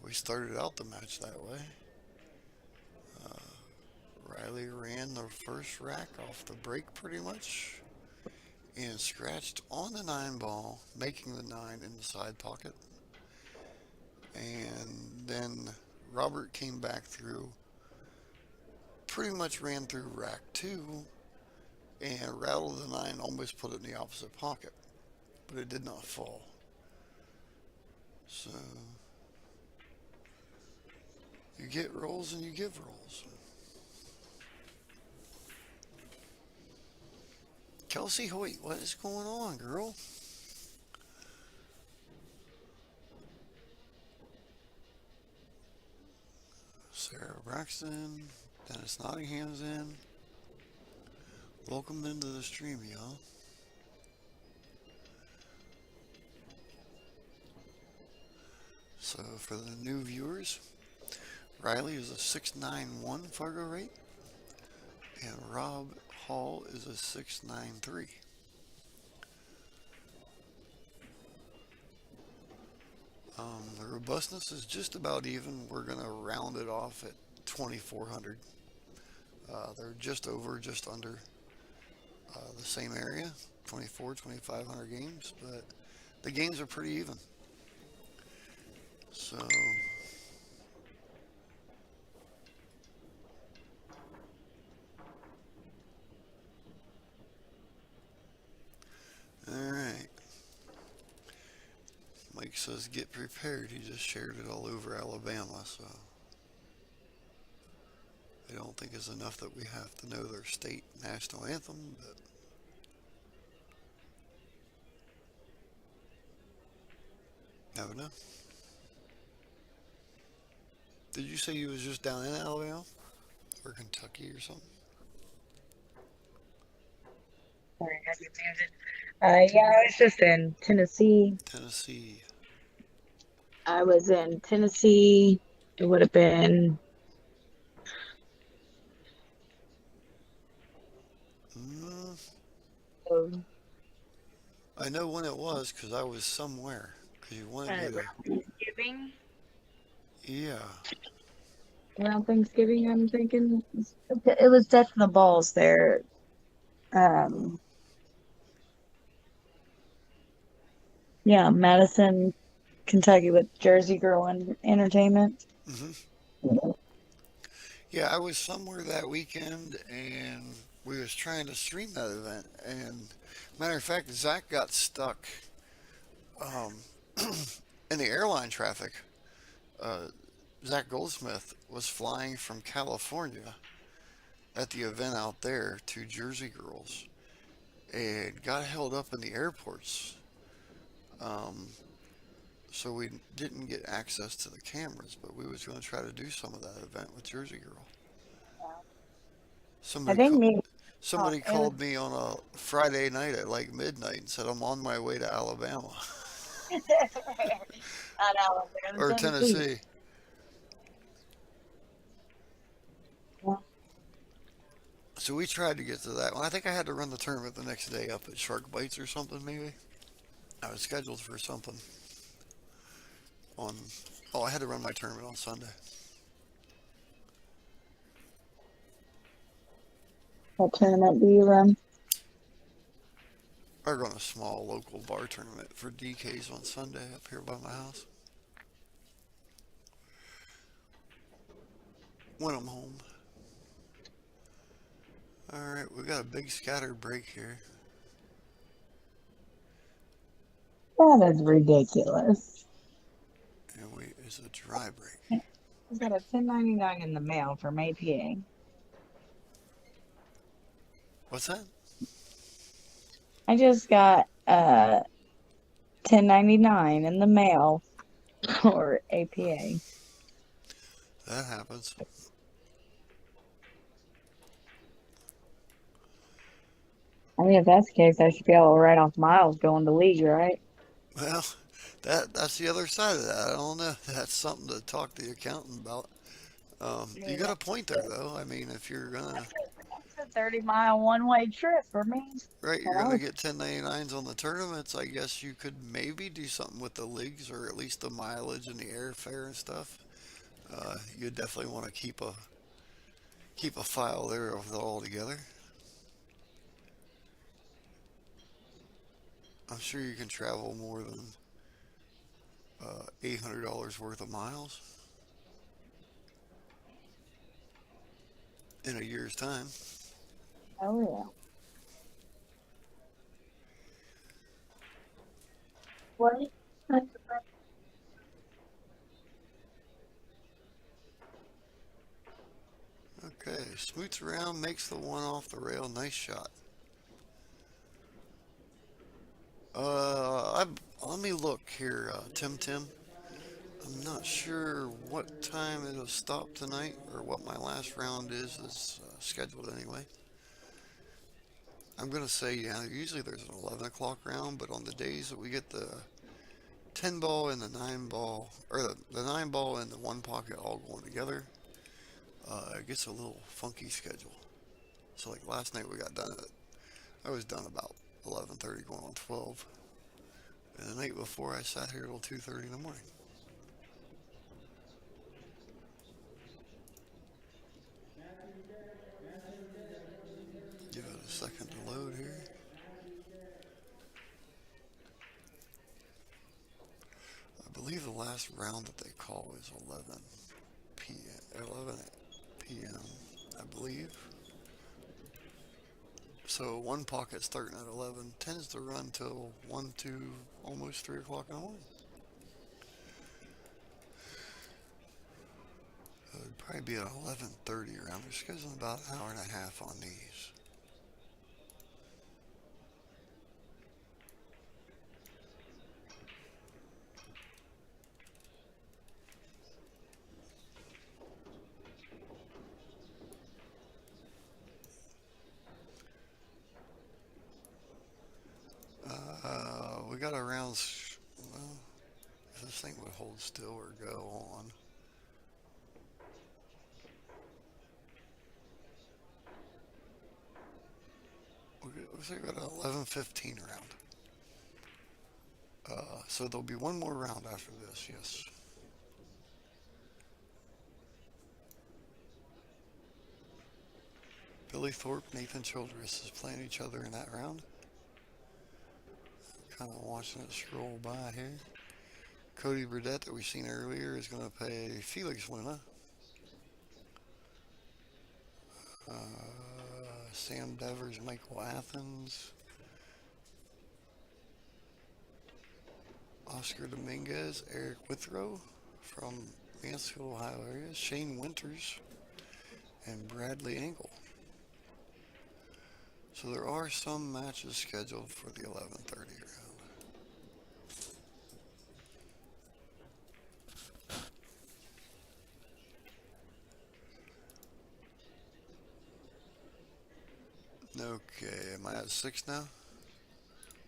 We started out the match that way. Riley ran the first rack off the break pretty much and scratched on the 9 ball, making the 9 in the side pocket. And then Robert came back through, pretty much ran through rack 2 and rattled the 9, almost put it in the opposite pocket, but it did not fall. So you get rolls and you give rolls. Kelsey Hoyt, what is going on, girl? Sarah Braxton, Dennis Nottingham's in. Welcome into the stream, y'all. So for the new viewers, Riley is a 691 Fargo rate, and Rob Hall is a 693. The robustness is just about even. We're going to round it off at 2,400. They're just over, just under the same area, 2,500 games, but the games are pretty even. So alright. Mike says get prepared. He just shared it all over Alabama, so I don't think it's enough that we have to know their state national anthem, but never know. Did you say you was just down in Alabama or Kentucky or something? Sorry, I had you muted. Yeah, I was just in Tennessee. Tennessee. I was in Tennessee. It would have been I know when it was because I was somewhere. Because you wanted me to. Thanksgiving. Yeah. Around Thanksgiving, I'm thinking. It was Death in the Balls there. Yeah, Madison, Kentucky with Jersey Girl and Entertainment. Yeah, I was somewhere that weekend and we was trying to stream that event. And matter of fact, Zach got stuck in the airline traffic. Zach Goldsmith was flying from California at the event out there to Jersey Girls and got held up in the airports. So we didn't get access to the cameras, but we was going to try to do some of that event with Jersey Girl. Somebody called me on a Friday night at like midnight and said I'm on my way to Alabama. Not Alabama, or Tennessee. Yeah. So we tried to get to that one. I think I had to run the tournament the next day up at Shark Bites or something maybe. I was scheduled for something I had to run my tournament on Sunday. What tournament do you run? I run a small local bar tournament for DKs on Sunday up here by my house. When I'm home. Alright, we got a big scatter break here. That is ridiculous. And it's a dry break. I got a 1099 in the mail from APA. What's that? I just got 1099 in the mail for APA. That happens. I mean, if that's the case, I should be able to write off miles going to league, right? Well, that's the other side of that. I don't know. That's something to talk to the accountant about. You got a point there, though. I mean, if you're gonna That's a 30-mile one-way trip for me. right, you're And I gonna was get 1099s on the tournaments. I guess you could maybe do something with the leagues, or at least the mileage and the airfare and stuff. You definitely want to keep a file there of it all together. I'm sure you can travel more than $800 worth of miles in a year's time. oh yeah. What? Okay, smoots around, makes the one off the rail. Nice shot. Let me look here, Tim. I'm not sure what time it'll stop tonight, or what my last round is scheduled anyway. I'm gonna say, yeah, usually there's an 11 o'clock round, but on the days that we get the 10 ball and the 9 ball, or the 9 ball and the 1 pocket all going together, it gets a little funky schedule. So like last night I was done about 11:30 going on 12. And the night before I sat here till 2:30 in the morning. Give it a second to load here. I believe the last round that they call is 11 p.m. 11 p.m. I believe. So 1 pocket starting at 11 tends to run till 1, 2, almost 3 o'clock in the morning. So it'd probably be at 11:30 around. They're scheduling about an hour and a half on these. We got around, well, if this thing would hold still or go on. We've got an 11:15 round. So there'll be one more round after this, yes. Billy Thorpe, Nathan Childress is playing each other in that round. Kind of watching it scroll by here. Cody Burdett that we've seen earlier is going to play Felix Luna. Sam Devers, Michael Athens. Oscar Dominguez, Eric Withrow from Mansfield, Ohio area. Shane Winters and Bradley Engel. So there are some matches scheduled for the 11:30 round. Okay, am I at 6 now?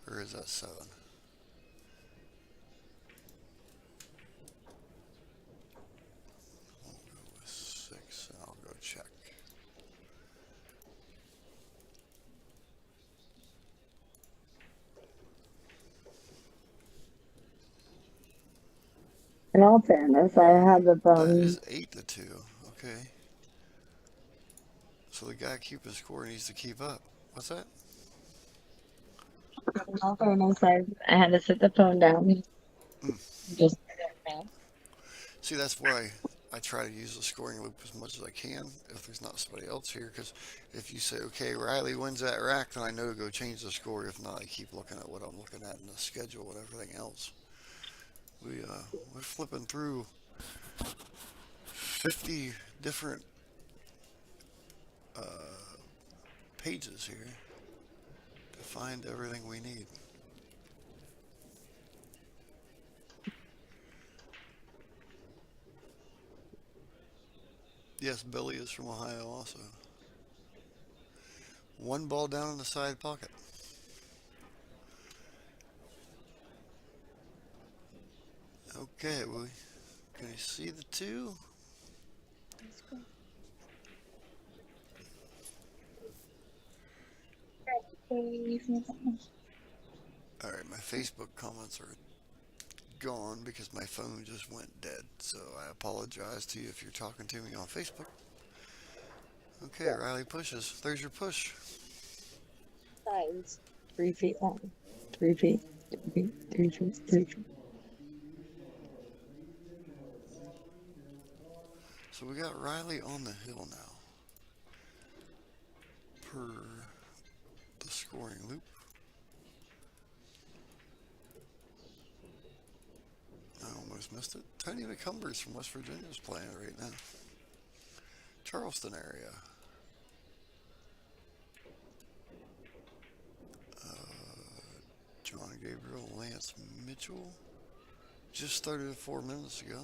Or is that 7? I'll go with 6 and I'll go check. In all fairness, I had the That is 8-2. Okay. So the guy keeping score needs to keep up. What's that? All fairness, I had to set the phone down. Mm. Just See, that's why I try to use the scoring loop as much as I can if there's not somebody else here. Because if you say, okay, Riley wins that rack, then I know to go change the score. If not, I keep looking at what I'm looking at in the schedule and everything else. We're flipping through 50 different uh, pages here to find everything we need. Yes, Billy is from Ohio also. One ball down in the side pocket. Okay, can you see the two? Alright, my Facebook comments are gone because my phone just went dead. So I apologize to you if you're talking to me on Facebook. Okay, Riley pushes. There's your push. sides. 3 feet long. 3 feet. 3 feet. 3 feet. 3 feet. So we got Riley on the hill now. Per the scoring loop. I almost missed it. Tony McCumbers from West Virginia is playing it right now. Charleston area. John Gabriel, Lance Mitchell. Just started 4 minutes ago.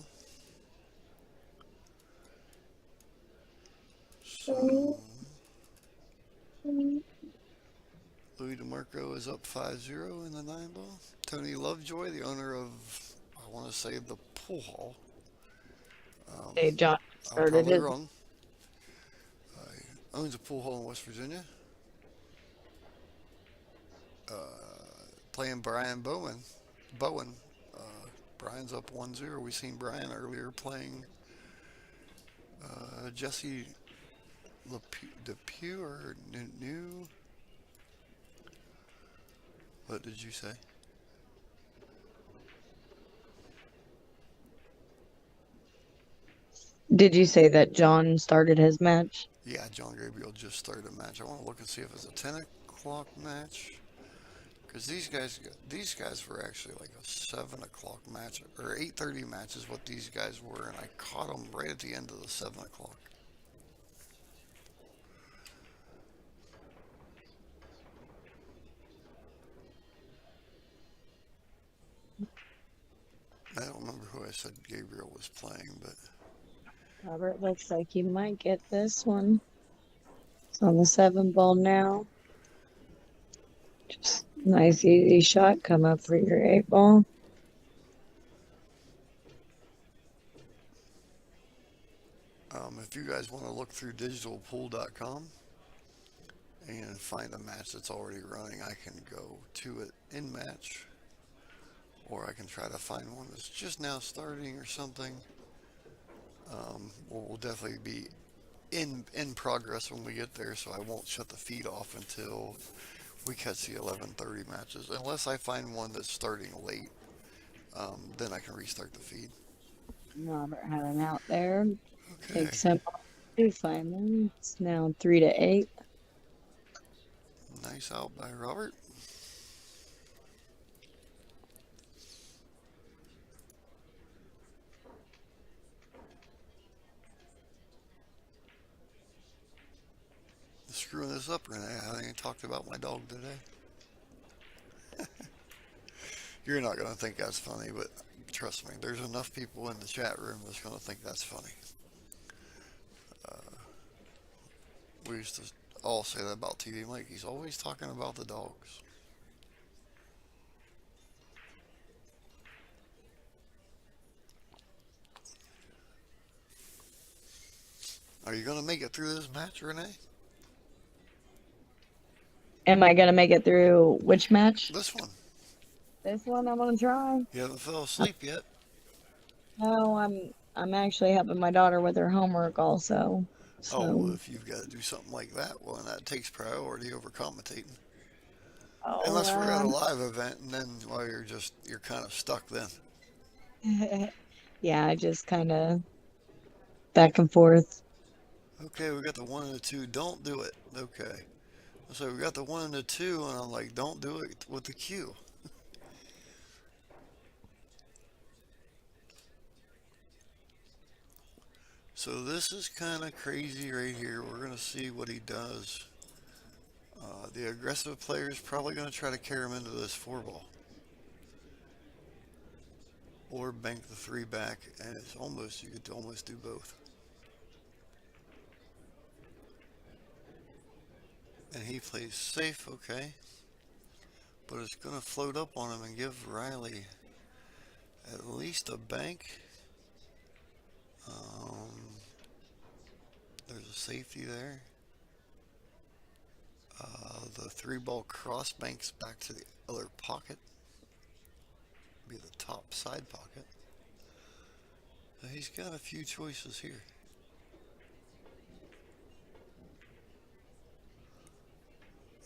So Louis DeMarco is up 5-0 in the 9 ball. Tony Lovejoy, the owner of, I want to say, the pool hall. Hey, John I'm started probably it. wrong. Owns a pool hall in West Virginia. Playing Brian Bowen. Brian's up 1-0. We seen Brian earlier playing Jesse Depew or New. What did you say? Did you say that John started his match? Yeah, John Gabriel just started a match. I want to look and see if it's a 10 o'clock match. Because these guys were actually like a 7 o'clock match, or 8:30 match is what these guys were, and I caught them right at the end of the 7 o'clock. I don't remember who I said Gabriel was playing, but Robert looks like he might get this one. It's on the 7 ball now. Just nice easy shot. Come up for your 8 ball. if you guys want to look through digitalpool.com and find a match that's already running, I can go to it in match, or I can try to find one that's just now starting or something. We'll definitely be in progress when we get there, so I won't shut the feed off until we catch the 11:30 matches, unless I find one that's starting late. Then I can restart the feed. Robert had an out there. Okay. Takes him 5 minutes. Now 3-8. Nice out by Robert. Screwing this up, Renee. I haven't even talked about my dog today. You're not going to think that's funny, but trust me, there's enough people in the chat room that's going to think that's funny. We used to all say that about TvMike. He's always talking about the dogs. Are you going to make it through this match, Renee? Am I gonna make it through which match? This one. This one I'm gonna try. You haven't fell asleep yet? No, I'm actually helping my daughter with her homework also. Oh, well, So, if you've got to do something like that, well, then that takes priority over commentating. oh, Unless we're at a live event, and then, well, you're kind of stuck then. yeah, I just kind of back and forth. Okay, we got the one and the two. Don't do it. Okay. So we got the one and the two, and I'm like, don't do it with the cue. So this is kind of crazy right here. We're going to see what he does. The aggressive player is probably going to try to carry him into this four ball. Or bank the three back, and it's almost, you could almost do both. And he plays safe, okay. But it's going to float up on him and give Riley at least a bank. There's a safety there. The three ball cross banks back to the other pocket. Be the top side pocket. So he's got a few choices here.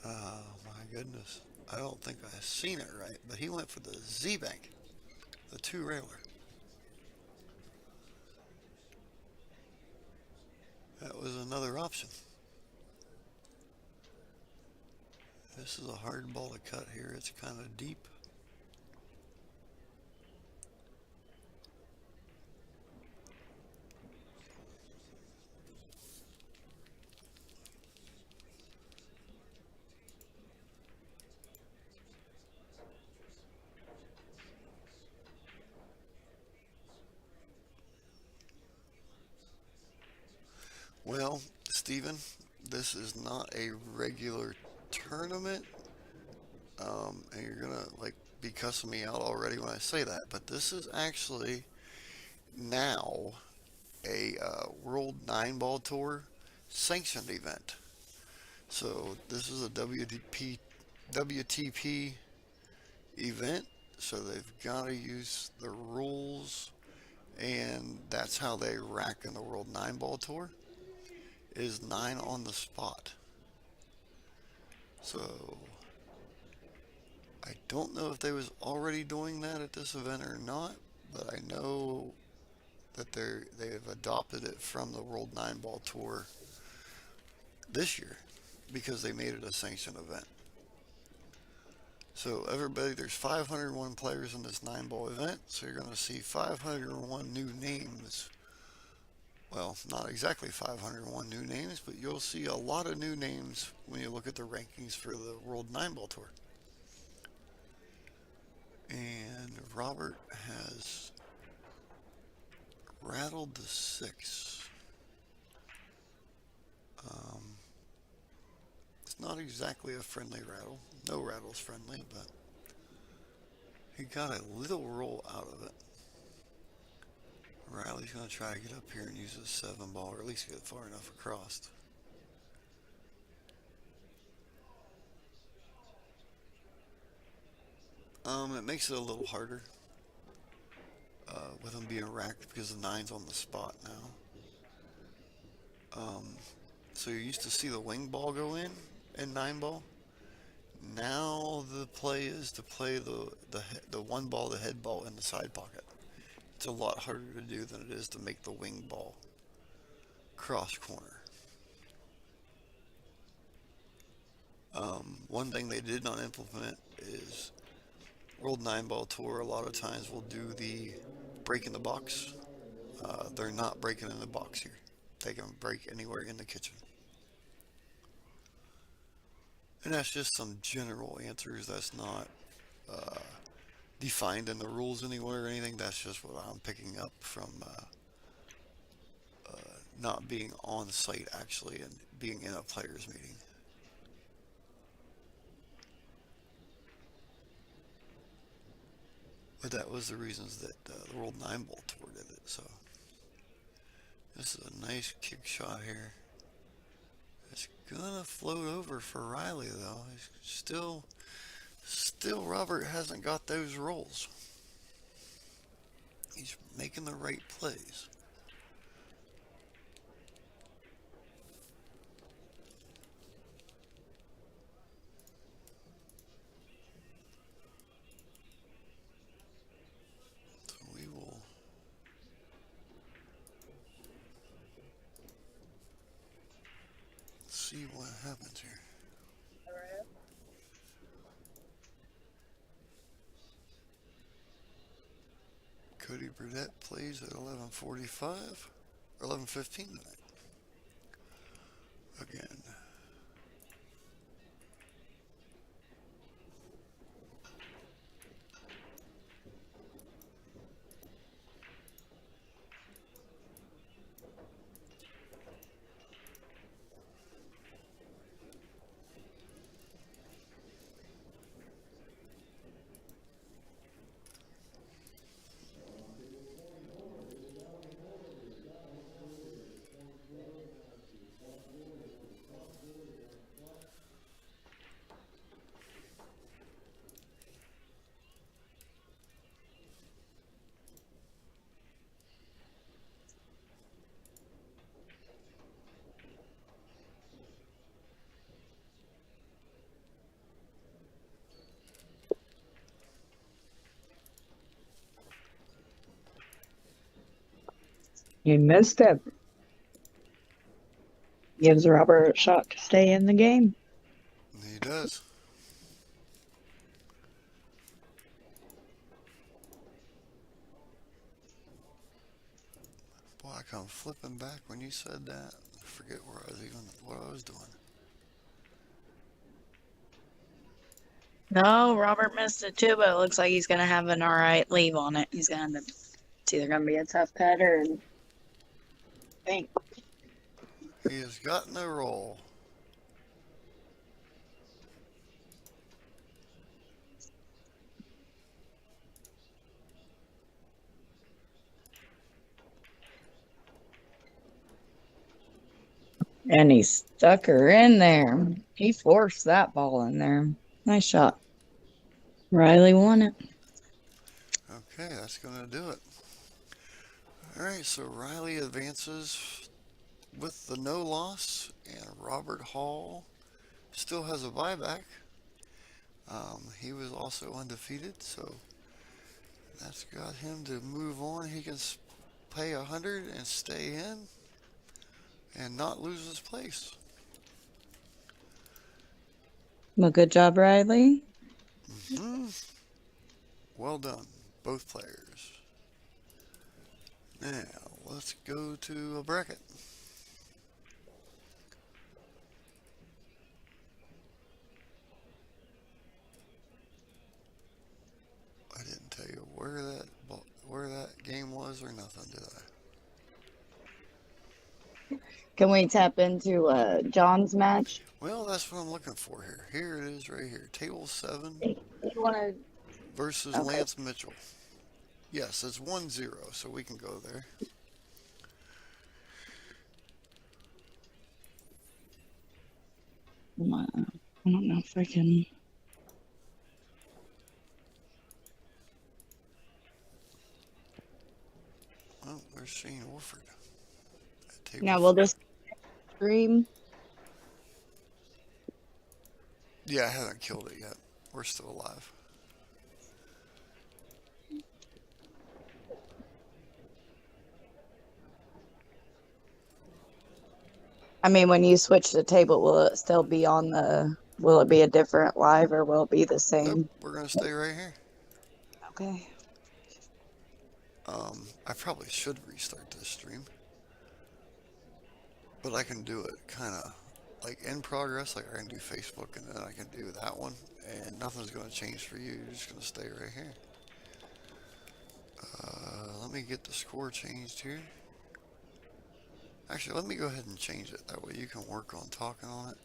Oh my goodness. I don't think I've seen it right, but he went for the Z bank, the two railer. That was another option. This is a hard ball to cut here. It's kind of deep. Well, Steven, this is not a regular tournament. And you're gonna like be cussing me out already when I say that, but this is actually now a World 9 Ball Tour sanctioned event. So this is a WTP event, so they've got to use the rules, and that's how they rack in the World 9 Ball Tour, is 9 on the spot. So I don't know if they was already doing that at this event or not, but I know that they've adopted it from the World 9 Ball Tour this year because they made it a sanctioned event. So everybody, there's 501 players in this 9 ball event, so you're going to see 501 new names. Well, not exactly 501 new names, but you'll see a lot of new names when you look at the rankings for the World 9 Ball Tour. And Robert has rattled the 6. It's not exactly a friendly rattle. No rattle's friendly, but he got a little roll out of it. Riley's going to try to get up here and use a 7 ball, or at least get far enough across. It makes it a little harder with him being racked because the 9's on the spot now. So you used to see the wing ball go in 9 ball. Now the play is to play the 1 ball, the head ball in the side pocket. It's a lot harder to do than it is to make the wing ball cross corner. One thing they did not implement is World 9 Ball Tour a lot of times will do the break in the box. They're not breaking in the box here. They can break anywhere in the kitchen. And that's just some general answers. That's not defined in the rules anywhere or anything. That's just what I'm picking up from not being on site actually and being in a players meeting. But that was the reasons that the World 9 Ball Tour did it. So this is a nice kick shot here. It's gonna float over for Riley though. He's still Robert hasn't got those rolls. He's making the right plays. see what happens here. Cody Burdett plays at 11:45 or 11:15 tonight. Again. You missed it. Gives Robert a shot to stay in the game. He does. Boy, I come flipping back when you said that. I forget where I was even, what I was doing. No, Robert missed it too, but it looks like he's going to have an all right leave on it. He's going to, it's either going to be a tough putter and think. He has gotten a roll. And he stuck her in there. He forced that ball in there. Nice shot. Riley won it. Okay, that's going to do it. All right, so Riley advances with the no loss, and Robert Hall still has a buyback. He was also undefeated, so that's got him to move on. He can pay 100 and stay in and not lose his place. Well, good job, Riley. Well done, both players. Now, let's go to a bracket. I didn't tell you where that game was or nothing, did I? Can we tap into John's match? Well, that's what I'm looking for here. Here it is right here. Table 7 You want to? versus Okay. Lance Mitchell. Yes, it's 1-0, so we can go there. I don't know if I can. Oh, there's Shane Wolford. Now we'll just stream. Yeah, I haven't killed it yet. We're still alive. I mean, when you switch the table, will it still be on the? Will it be a different live or will it be the same? Nope, we're gonna stay right here. Okay. I probably should restart this stream, but I can do it kind of like in progress. Like I can do Facebook and then I can do that one, and nothing's gonna change for you. You're just gonna stay right here. Let me get the score changed here. Actually, let me go ahead and change it. That way you can work on talking on it.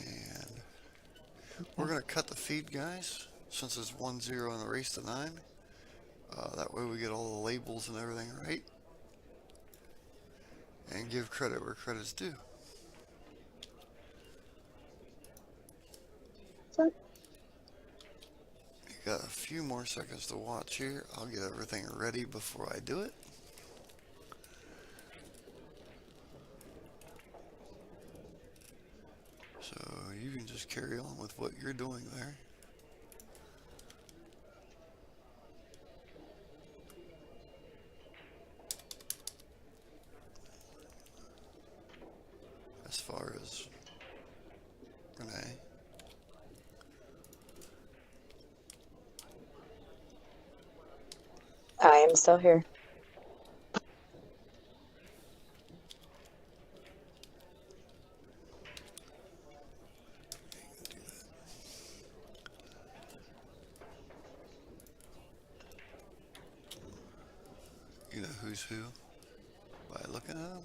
And we're going to cut the feed, guys, since it's 1-0 in the race to 9. That way we get all the labels and everything right. And give credit where credit's due. You got a few more seconds to watch here. I'll get everything ready before I do it. So you can just carry on with what you're doing there. As far as Renee. I am still here. You know who's who by looking at them.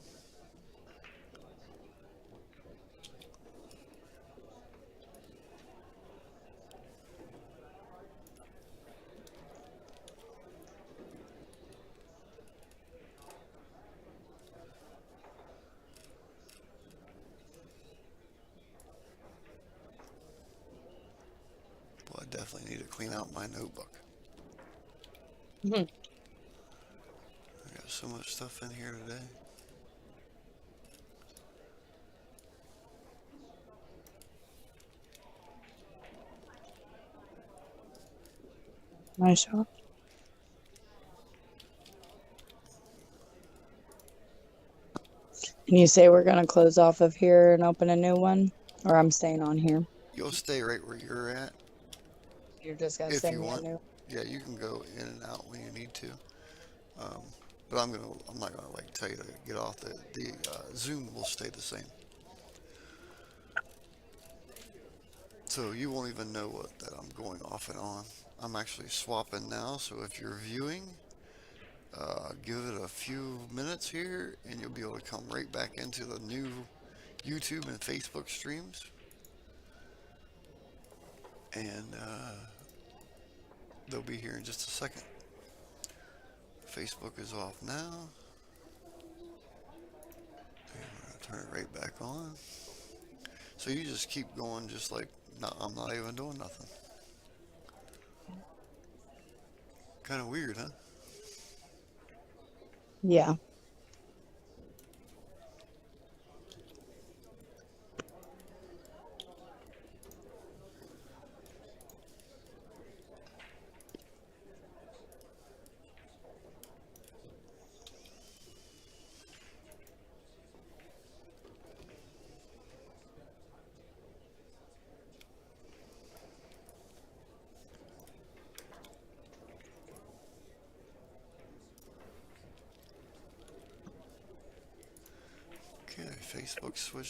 Well, I definitely need to clean out my notebook. Mhm. I got so much stuff in here today. Nice shot. And you say we're gonna close off of here and open a new one? Or I'm staying on here? You'll stay right where you're at You're just gonna if send you me a want. new. Yeah, you can go in and out when you need to. Um, but I'm not gonna like tell you to get off. The Zoom will stay the same, so you won't even know that I'm going off and on. I'm actually swapping now, so if you're viewing, give it a few minutes here, and you'll be able to come right back into the new YouTube and Facebook streams. And they'll be here in just a second. Facebook is off now. And we're gonna turn it right back on. So you just keep going, just like I'm not even doing nothing. Kind of weird, huh? Yeah. Okay, Facebook switched